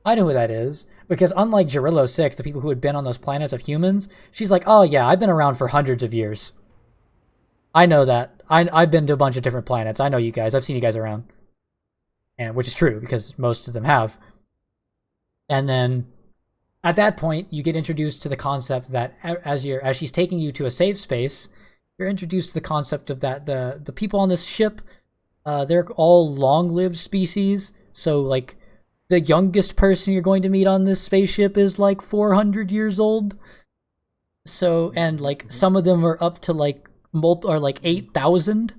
I know who that is. Because unlike Gerillo 6, the people who had been on those planets of humans, she's like, oh yeah, I've been around for hundreds of years. I know that. I've been to a bunch of different planets. I know you guys. I've seen you guys around. And which is true, because most of them have. And then, at that point, you get introduced to the concept that as she's taking you to a safe space, you're introduced to the concept of that the people on this ship, they're all long-lived species. So, like, the youngest person you're going to meet on this spaceship is, like, 400 years old. So, and, like, some of them are up to, like, 8,000.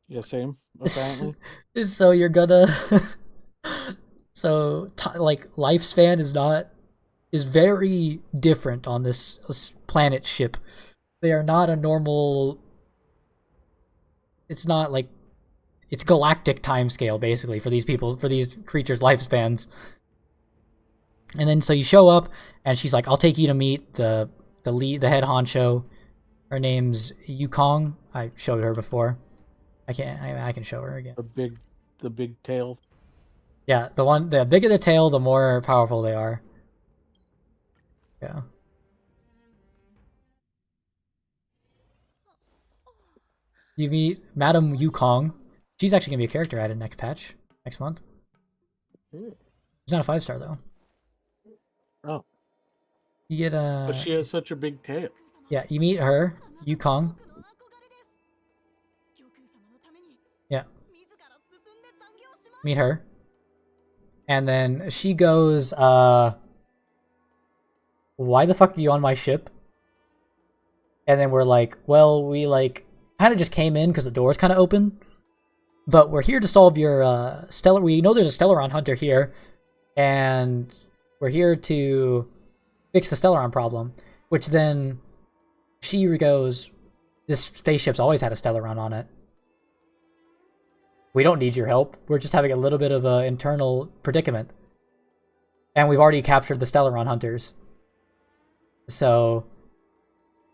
Yeah, same. Apparently.
So you're gonna like lifespan is very different on this planet ship. They are not a normal. It's not like it's galactic timescale basically for these creatures' lifespans. And then so you show up and she's like, "I'll take you to meet the head honcho." Her name's Yukong. I showed her before. I can show her again.
The big tail.
Yeah, the bigger the tail, the more powerful they are. Yeah. You meet Madame Yukong. She's actually gonna be a character added next patch, next month. She's not a 5-star though.
Oh.
You get
But she has such a big tail.
Yeah, you meet her, Yukong. Yeah. Meet her. And then she goes, why the fuck are you on my ship? And then we're like, well, we like kind of just came in because the door's kind of open. But we're here to solve your we know there's a Stellaron hunter here. And we're here to fix the Stellaron problem. Which then she goes, this spaceship's always had a Stellaron on it. We don't need your help. We're just having a little bit of an internal predicament. And we've already captured the Stellaron hunters. So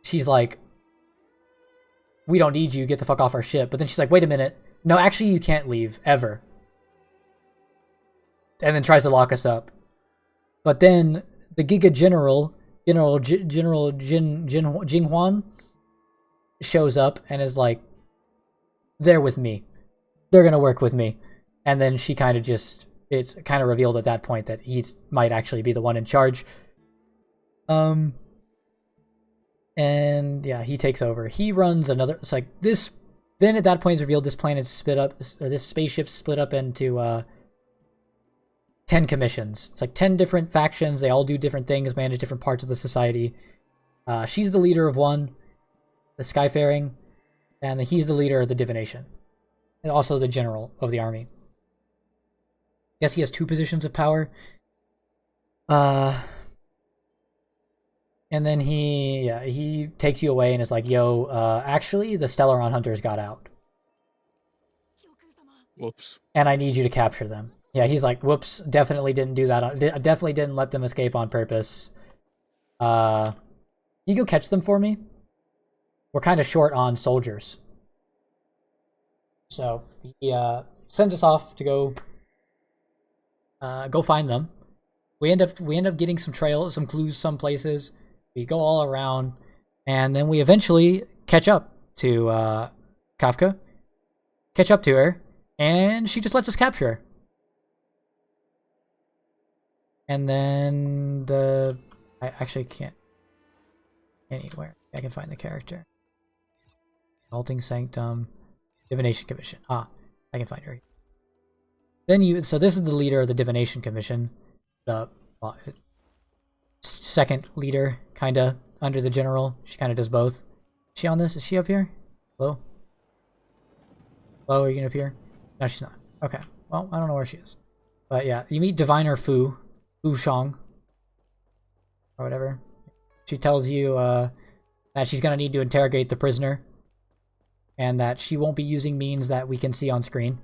she's like, we don't need you, get the fuck off our ship. But then she's like, wait a minute. No, actually you can't leave, ever. and then tries to lock us up. But then the Giga General Jin Huan shows up and is like, they're with me. They're gonna work with me. And then she kind of just, it's kind of revealed at that point that he might actually be the one in charge. And yeah, he takes over. He runs another, it's like this, then at that point it's revealed this planet split up, or this spaceship split up into 10 commissions. It's like 10 different factions. They all do different things, manage different parts of the society. She's the leader of one, the Skyfaring, and he's the leader of the Divination, and also the general of the army. Yes, he has 2 positions of power. And then he takes you away and is like, yo, actually, the Stellaron Hunters got out.
Whoops.
And I need you to capture them. Yeah, he's like, whoops, definitely didn't do that. Definitely didn't let them escape on purpose. You go catch them for me? We're kind of short on soldiers. So he sends us off to go find them. We end up getting some trails, some clues, some places. We go all around, and then we eventually catch up to Kafka. Catch up to her, and she just lets us capture her. And then I actually can't anywhere. I can find the character. Halting Sanctum, Divination Commission. I can find her. Then so this is the leader of the Divination Commission, the second leader, kinda under the general. She kinda does both. Is she on this? Is she up here? Hello? Hello, are you gonna appear? No, she's not. Okay. Well, I don't know where she is. But yeah, you meet Diviner Fu Shang, or whatever. She tells you that she's gonna need to interrogate the prisoner, and that she won't be using means that we can see on screen,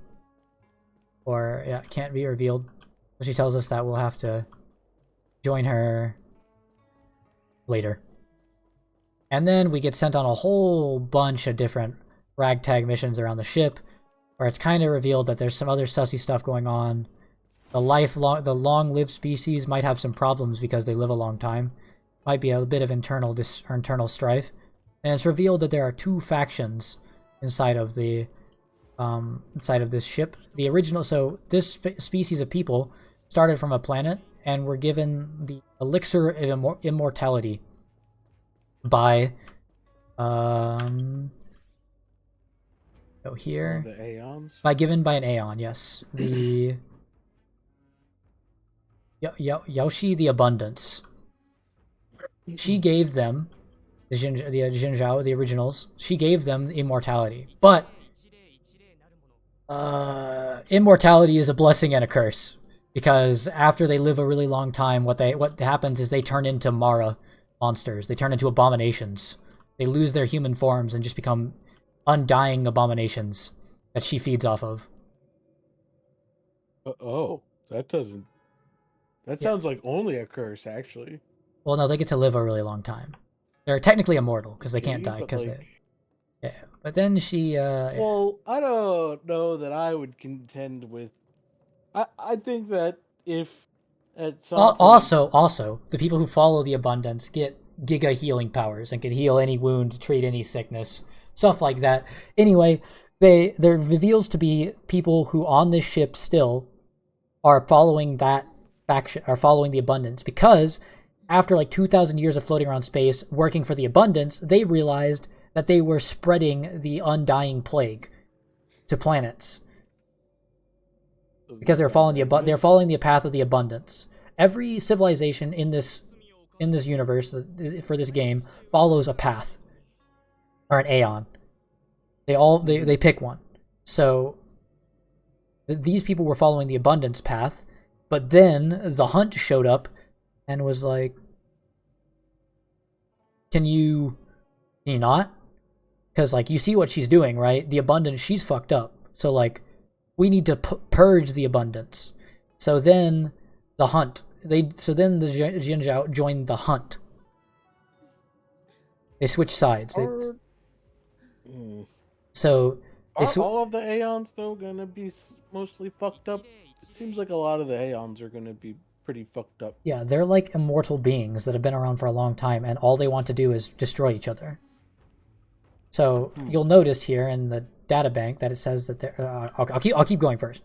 or yeah, can't be revealed. So she tells us that we'll have to join her later. And then we get sent on a whole bunch of different ragtag missions around the ship, where it's kind of revealed that there's some other sussy stuff going on. The long-lived species might have some problems because they live a long time. Might be a bit of internal strife. And it's revealed that there are 2 factions inside of the inside of this ship. The original, so this species of people started from a planet and were given the elixir of immortality by go here.
The Aeons?
Given by an Aeon, yes. The Yaoshi the Abundance. She gave them the Jinzhao, the originals. She gave them immortality, but immortality is a blessing and a curse, because after they live a really long time, what happens is they turn into Mara monsters. They turn into abominations. They lose their human forms and just become undying abominations that she feeds off of.
That sounds like only a curse, actually.
Well, no, they get to live a really long time. They're technically immortal because they can't die. Yeah, but then she.
Well, I don't know that I would contend with. I think that if at some point...
also the people who follow the Abundance get giga healing powers and can heal any wound, treat any sickness, stuff like that. Anyway, there reveals to be people who on this ship still are following that faction, are following the Abundance, because after like 2,000 years of floating around space working for the Abundance, they realized that they were spreading the undying plague to planets because they're following the path of the Abundance. Every civilization in this universe for this game follows a path or an Aeon. They pick one. So these people were following the Abundance path, but then the Hunt showed up and was like, can you not? Because, like, you see what she's doing, right? The Abundance, she's fucked up. So, like, we need to purge the Abundance. So then the Hunt, so then the Jinzhao joined the Hunt. They switch sides. So
are all of the Aeons though gonna be mostly fucked up? It seems like a lot of the Aeons are going to be pretty fucked up.
Yeah, they're like immortal beings that have been around for a long time, and all they want to do is destroy each other. So you'll notice here in the data bank that it says that they're. I'll keep going first.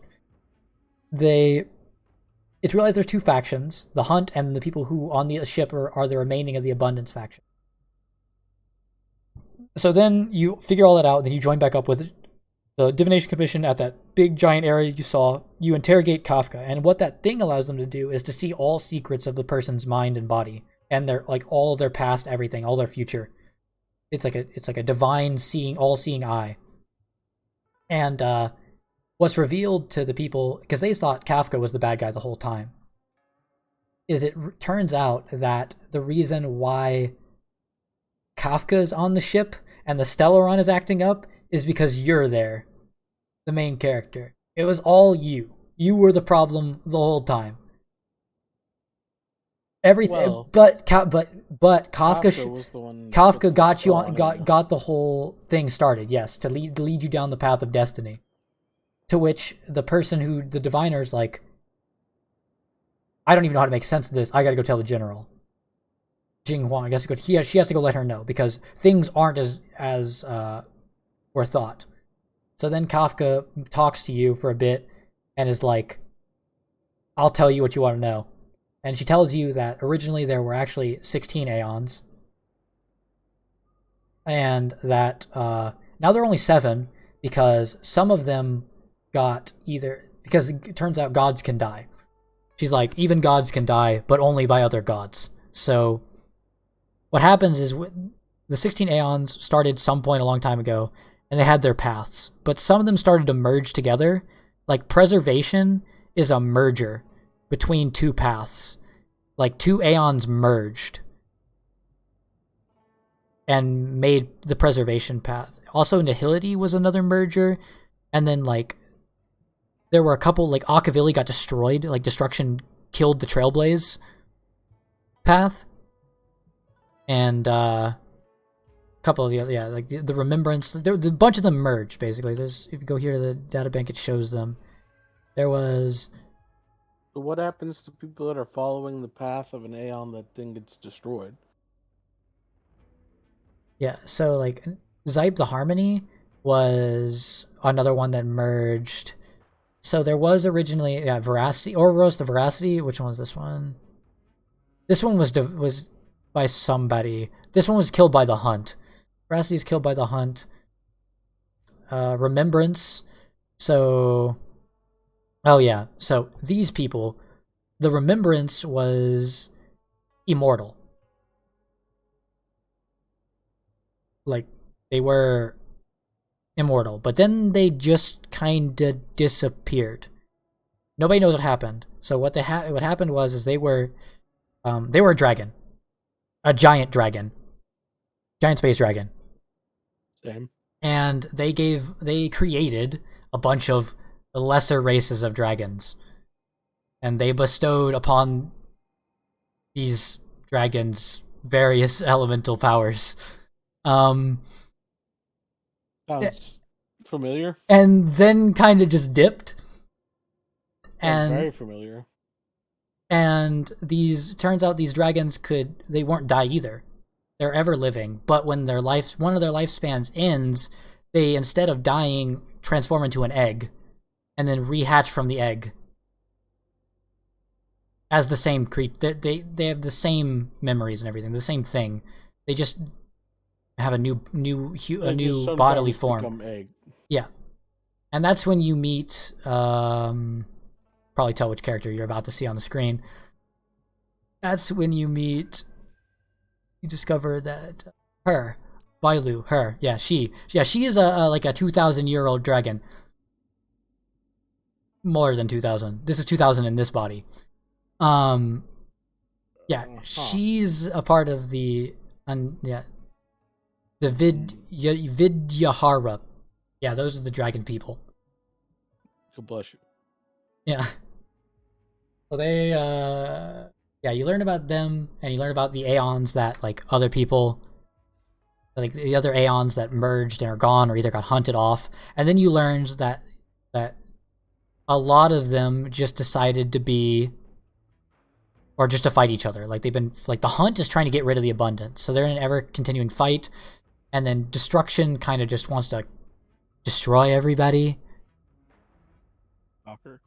It's realized there's two factions: the Hunt and the people who on the ship are the remaining of the Abundance faction. So then you figure all that out, then you join back up with the Divination Commission at that big giant area you saw. You interrogate Kafka, and what that thing allows them to do is to see all secrets of the person's mind and body, and their like all their past, everything, all their future. It's like a divine all-seeing eye. And what's revealed to the people, because they thought Kafka was the bad guy the whole time, is it turns out that the reason why Kafka's on the ship and the Stellaron is acting up is because you're there, the main character. It was all you. You were the problem the whole time. Everything,
Well,
but Kafka
was the one
Kafka got you on, got the whole thing started. Yes, to lead you down the path of destiny. To which the person who the diviner's like, I don't even know how to make sense of this. I got to go tell the general. Jing Huang, I guess she has to go let her know because things aren't as were thought. So then Kafka talks to you for a bit and is like, I'll tell you what you want to know. And she tells you that originally there were actually 16 Aeons. And that now there are only 7 because some of them got because it turns out gods can die. She's like, even gods can die, but only by other gods. So what happens is the 16 Aeons started some point a long time ago, and they had their paths. But some of them started to merge together. Like preservation is a merger between two paths. Like 2 Aeons merged and made the preservation path. Also, Nihility was another merger. And then, like, there were a couple, like, Akavili got destroyed. Like, destruction killed the Trailblaze path. And, a couple of the other, yeah, like, the Remembrance. A bunch of them merged, basically. If you go here to the databank, it shows them. There was...
So what happens to people that are following the path of an Aeon that thing gets destroyed?
Yeah, so like Zype the Harmony was another one that merged. So there was originally Veracity, Ouroboros the Veracity. Which one was this one? This one was by somebody. This one was killed by the Hunt. Veracity is killed by the Hunt. Remembrance. So, oh yeah. So these people, the Remembrance was immortal. Like, they were immortal, but then they just kind of disappeared. Nobody knows what happened. So what happened was they were a dragon, a giant dragon, giant space dragon.
Same.
And they created a bunch of lesser races of dragons, and they bestowed upon these dragons various elemental powers.
Sounds familiar.
And then kind of just dipped.
And very familiar.
And turns out these dragons they weren't die either. They're ever living, but when one of their lifespans ends, they, instead of dying, transform into an egg and then rehatch from the egg as the same creature. They have the same memories and everything, the same thing. They just have a new bodily form.
Egg.
Yeah, and that's when you meet. Probably tell which character you're about to see on the screen. That's when you discover that her, Bailu, her, she is like a 2,000-year-old dragon. More than 2,000. This is 2,000 in this body. She's a part of the Vidyahara. Yeah, those are the dragon people.
God bless you.
Yeah. So they, you learn about them, and you learn about the Aeons that, like, other people, like, the other Aeons that merged and are gone or either got hunted off. And then you learn that a lot of them just decided to be, or just to fight each other. Like they've been, like the hunt is trying to get rid of the abundance, so they're in an ever continuing fight, and then destruction kind of just wants to destroy everybody.
Stalker.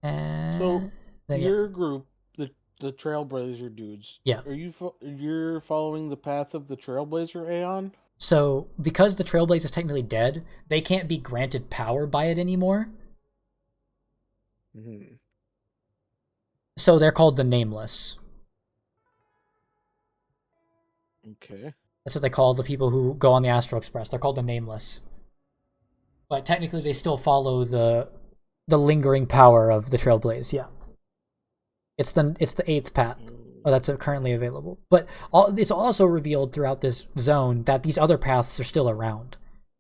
And
so
then,
your group, the Trailblazer dudes.
Yeah.
Are you're following the path of the Trailblazer Aeon?
So because the Trailblazer is technically dead, they can't be granted power by it anymore.
Mm-hmm.
So they're called the Nameless.
Okay.
That's what they call the people who go on the Astral Express. They're called the Nameless. But technically they still follow the lingering power of the Trailblaze, yeah. It's the 8th path that's currently available. But it's also revealed throughout this zone that these other paths are still around.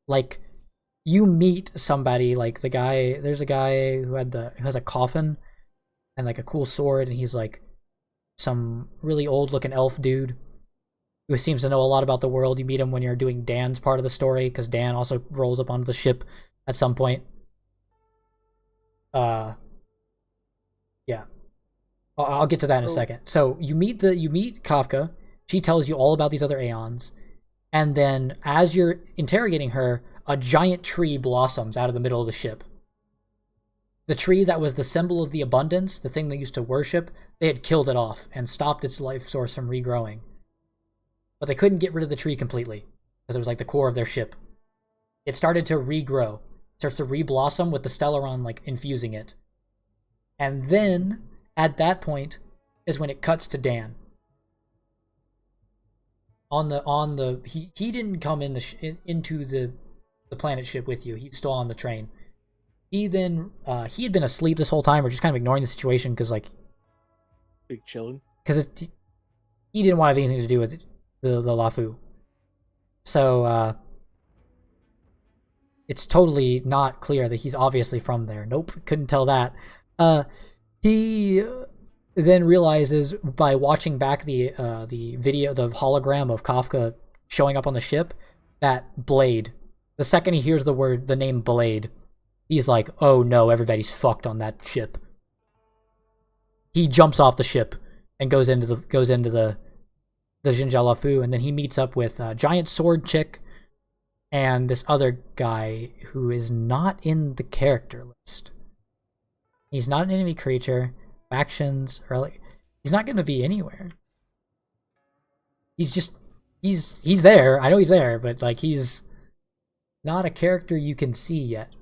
Like, you meet somebody, like there's a guy who has a coffin and like a cool sword, and he's like some really old looking elf dude who seems to know a lot about the world. You meet him when you're doing Dan's part of the story, because Dan also rolls up onto the ship at some point. Yeah. I'll get to that in a second. So you meet Kafka. She tells you all about these other Aeons, and then as you're interrogating her, a giant tree blossoms out of the middle of the ship. The tree that was the symbol of the abundance, the thing they used to worship, they had killed it off and stopped its life source from regrowing. But they couldn't get rid of the tree completely, because it was like the core of their ship. It started to regrow. It starts to re-blossom with the Stellaron like infusing it. And then at that point is when it cuts to Dan. He didn't come into the planet ship with you. He's still on the train. He then he had been asleep this whole time, or just kind of ignoring the situation because like
big chilling.
Because he didn't want to have anything to do with the Lafu. So it's totally not clear that he's obviously from there. Nope, couldn't tell that. He then realizes by watching back the video, the hologram of Kafka showing up on the ship, that Blade. The second he hears the name Blade, he's like, "Oh no, everybody's fucked on that ship." He jumps off the ship and goes into the Jinja Lafu, and then he meets up with a giant sword chick and this other guy who is not in the character list. He's not an enemy creature. Factions, or like, he's not going to be anywhere. He's there. I know he's there, but like he's not a character you can see yet.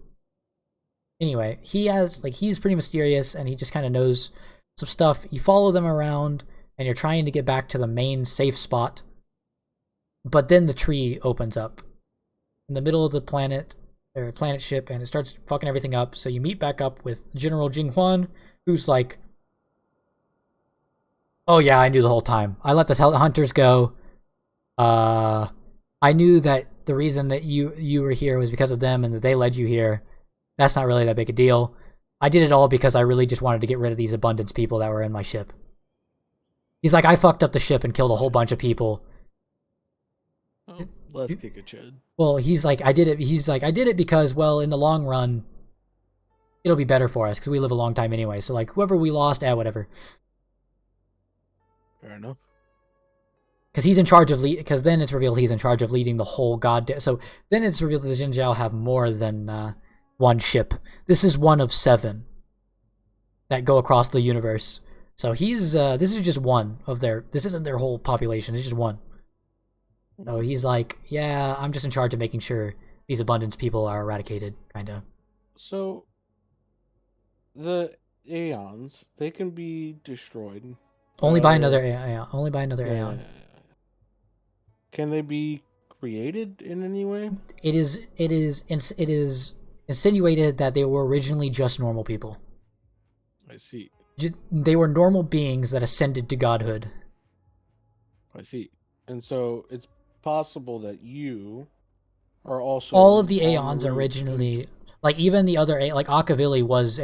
Anyway, he's pretty mysterious, and he just kind of knows some stuff. You follow them around, and you're trying to get back to the main safe spot. But then the tree opens up in the middle of the planet ship, and it starts fucking everything up. So you meet back up with General Jinghuan, who's like, "Oh yeah, I knew the whole time. I let the hunters go. I knew that the reason that you were here was because of them, and that they led you here. That's not really that big a deal. I did it all because I really just wanted to get rid of these abundance people that were in my ship." He's like, "I fucked up the ship and killed a whole bunch of people."
Oh, let's kick a chud.
Well, he's like, "I did it." He's like, "I did it because, well, in the long run, it'll be better for us because we live a long time anyway. So like, whoever we lost, whatever."
Fair enough.
Because he's in charge of because then it's revealed he's in charge of leading the whole goddamn. So then it's revealed that the Jinzhou have more than one ship. This is one of 7 that go across the universe. So he's this is just one of their. This isn't their whole population. It's just one. So he's like, "Yeah, I'm just in charge of making sure these abundance people are eradicated," kind of.
So the Aeons, they can be destroyed.
Only by another Aeon. Only by another Aeon.
Can they be created in any way?
It is insinuated that they were originally just normal people.
I see.
They were normal beings that ascended to godhood.
I see. And so it's possible that you are also
all of the Aeons originally, like even the other, like Akavili was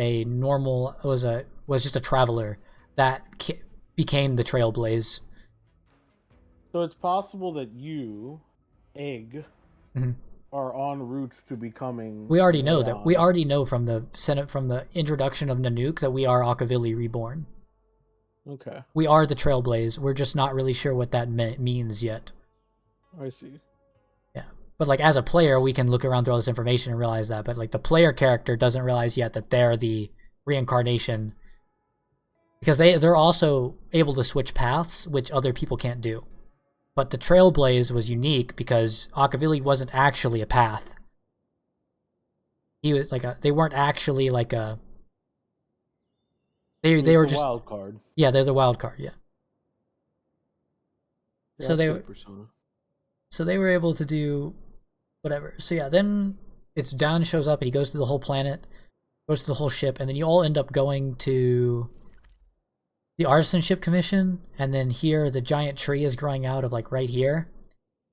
just a traveler that became the Trailblaze.
So it's possible that you, Egg, are en route to becoming.
We already know that. We already know from the introduction of Nanook that we are Akavili reborn.
Okay.
We are the Trailblaze. We're just not really sure what that means yet.
I see.
Yeah. But like as a player, we can look around through all this information and realize that. But like the player character doesn't realize yet that they're the reincarnation. Because they're also able to switch paths, which other people can't do. But the Trailblaze was unique because Akavili wasn't actually a path. He was like they weren't actually like a. They were just
wild card.
Yeah, they're the wild card. Yeah.
So they were.
So they were able to do whatever. So yeah, then it's Don shows up and he goes through the whole planet, goes through the whole ship, and then you all end up going to the Artisanship Commission, and then here the giant tree is growing out of like right here,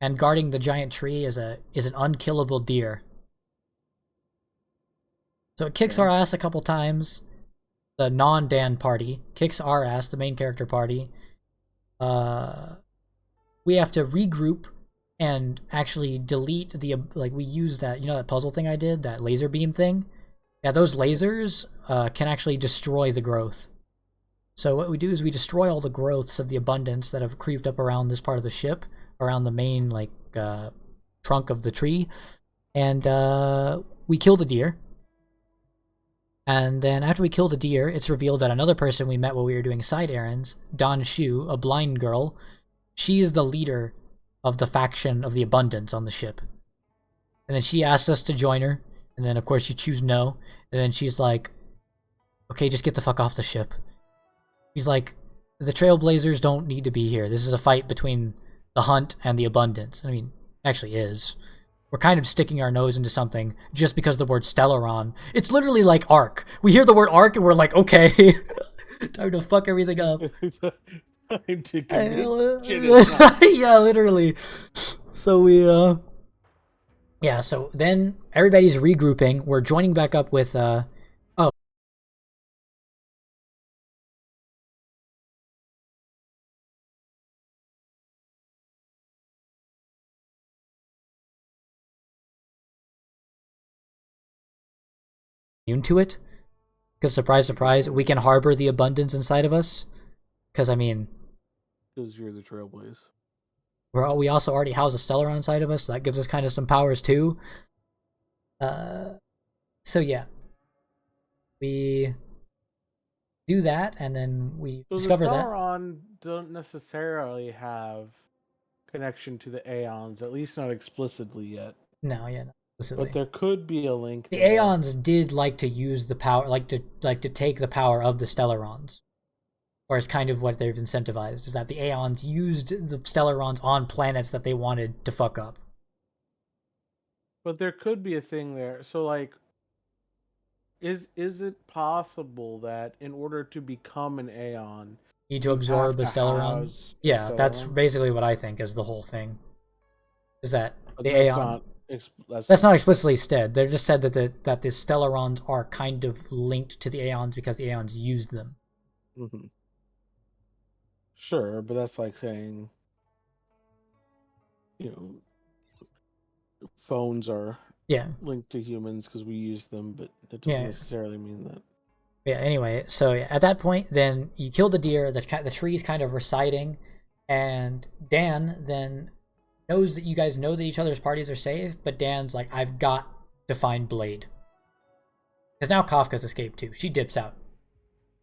and guarding the giant tree is an unkillable deer. So it kicks our ass a couple times. The non-Dan party kicks our ass, the main character party. We have to regroup and actually delete the, like, we use that, you know, that puzzle thing I did, that laser beam thing? Yeah, those lasers can actually destroy the growth. So what we do is we destroy all the growths of the abundance that have creeped up around this part of the ship, around the main, like, trunk of the tree, and we kill the deer. And then after we kill the deer, it's revealed that another person we met while we were doing side errands, Don Shu, a blind girl, she is the leader of the faction of the Abundance on the ship. And then she asks us to join her, and then of course you choose no, and then she's like, okay, just get the fuck off the ship. She's like, the Trailblazers don't need to be here. This is a fight between the Hunt and the Abundance. I mean, actually is. We're kind of sticking our nose into something just because the word Stellaron. It's literally like Ark. We hear the word Ark and we're like, okay, time to fuck everything up.
Time to commit genocide.
Yeah, literally. So we, yeah, so then everybody's regrouping. We're joining back up with, immune to it. Because surprise, surprise, we can harbor the abundance inside of us. Because, I mean...
Because you're the Trailblaze.
We also already house a Stellaron inside of us, so that gives us kind of some powers, too. So, yeah. We do that, and then we discover that...
the Stellaron don't necessarily have connection to the Aeons, at least not explicitly yet.
No, yeah, not explicitly.
But there could be a link
The
there.
Aeons did like to use the power, like to take the power of the Stellarons. Or it's kind of what they've incentivized, is that the Aeons used the Stellarons on planets that they wanted to fuck up.
But there could be a thing there. So, like, is it possible that in order to become an Aeon,
you need to absorb a Stellaron? Yeah, that's basically what I think is the whole thing. Is that the Aeon... That's not explicitly said. They just said that the Stellarons are kind of linked to the Aeons because the Aeons used them.
Mm-hmm. Sure, but that's like saying, you know, phones are linked to humans because we use them, but it doesn't necessarily mean that.
Yeah, anyway, so at that point, then you kill the deer, the tree's kind of reciting, and Dan then knows that you guys know that each other's parties are safe, but Dan's like, I've got to find Blade. Because now Kafka's escaped too. She dips out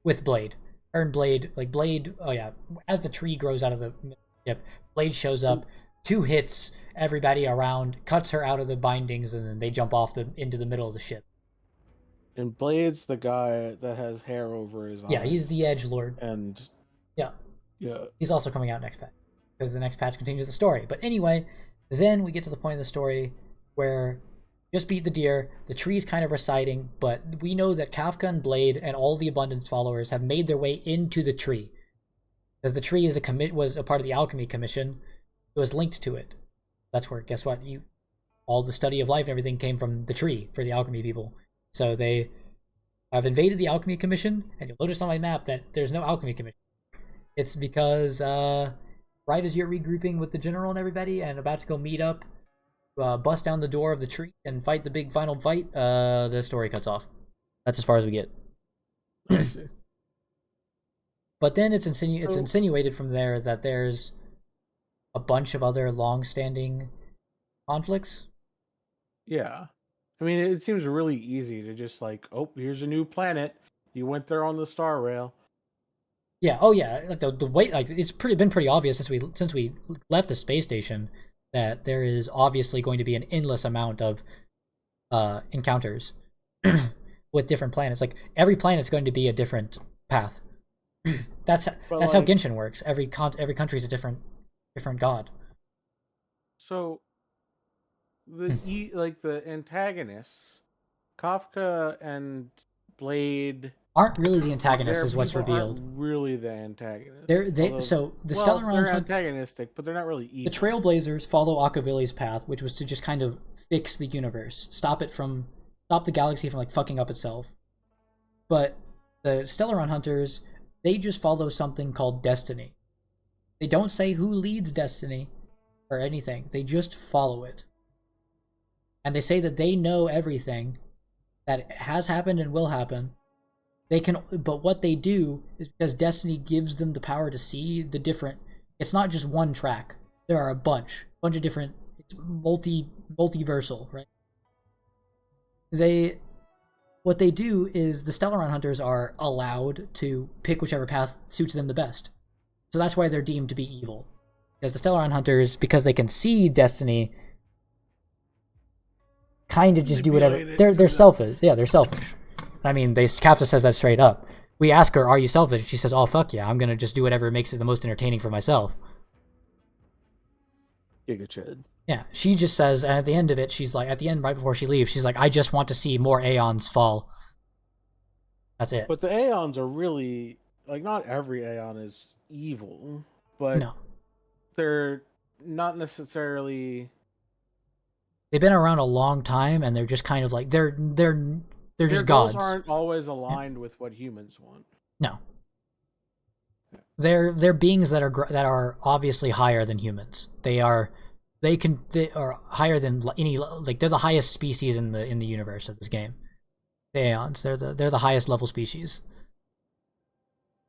with Blade. Her and Blade, like Blade, oh yeah, as the tree grows out of the ship, Blade shows up, 2 hits everybody around, cuts her out of the bindings, and then they jump off into the middle of the ship.
And Blade's the guy that has hair over his eyes.
Yeah, he's the Edgelord.
And
yeah, he's also coming out next patch, because the next patch continues the story. But anyway, then we get to the point of the story where just beat the deer, the tree's kind of reciting, but we know that Kafka and Blade and all the Abundance followers have made their way into the tree. Because the tree is was a part of the Alchemy Commission. It was linked to it. That's where, guess what? All the study of life and everything came from the tree for the Alchemy people. So they have invaded the Alchemy Commission, and you'll notice on my map that there's no Alchemy Commission. It's because right as you're regrouping with the general and everybody and about to go meet up bust down the door of the tree and fight the big final fight, the story cuts off. That's as far as we get.
I see.
But then it's insinuated from there that there's a bunch of other long-standing conflicts.
Yeah. I mean, it seems really easy to just like, oh, here's a new planet. You went there on the star rail.
Yeah. Oh, yeah. Like the way, like it's been pretty obvious since we left the space station that there is obviously going to be an endless amount of encounters with different planets. Like every planet's going to be a different path. That's how Genshin works. Every country is a different god.
So the antagonists, Kafka and Blade
aren't really the antagonists, is what's revealed.
Aren't really the antagonists.
Stellaron
they're antagonistic, but they're not really evil.
The Trailblazers follow Akavili's path, which was to just kind of fix the universe, stop the galaxy from like fucking up itself. But the Stellaron hunters, they just follow something called destiny. They don't say who leads destiny or anything. They just follow it. And they say that they know everything that has happened and will happen. But what they do is because destiny gives them the power to see the different. It's not just one track. There are a bunch of different. It's multiversal, right? What they do is the Stellaron hunters are allowed to pick whichever path suits them the best. So that's why they're deemed to be evil. Because the Stellaron hunters, because they can see destiny, kind of just do whatever. They're selfish. Yeah, they're selfish. I mean, Kafka says that straight up. We ask her, "Are you selfish?" She says, "Oh fuck yeah, I'm gonna just do whatever makes it the most entertaining for myself."
Giga Chad.
Yeah, she just says, and at the end of it, she's like, at the end, right before she leaves, she's like, "I just want to see more Aeons fall." That's it.
But the Aeons are really like, not every Aeon is evil, but
no,
they're not necessarily.
They've been around a long time, and they're just kind of like they're just gods.
Their goals aren't always aligned with what humans want.
No, they're beings that are obviously higher than humans. They are higher than any, like they're the highest species in the universe of this game. The Aeons, they're the highest level species.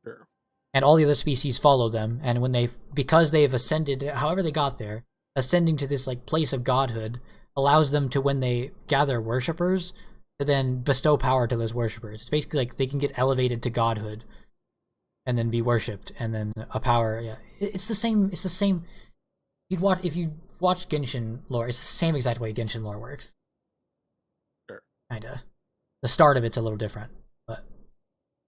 Sure.
And all the other species follow them, and because they've ascended, however they got there, ascending to this like place of godhood allows them to, when they gather worshippers, to then bestow power to those worshippers. It's basically like they can get elevated to godhood and then be worshipped, and then a power. Yeah, it's the same. It's the same. If you watch Genshin lore, it's the same exact way Genshin lore works.
Sure.
Kinda. The start of it's a little different.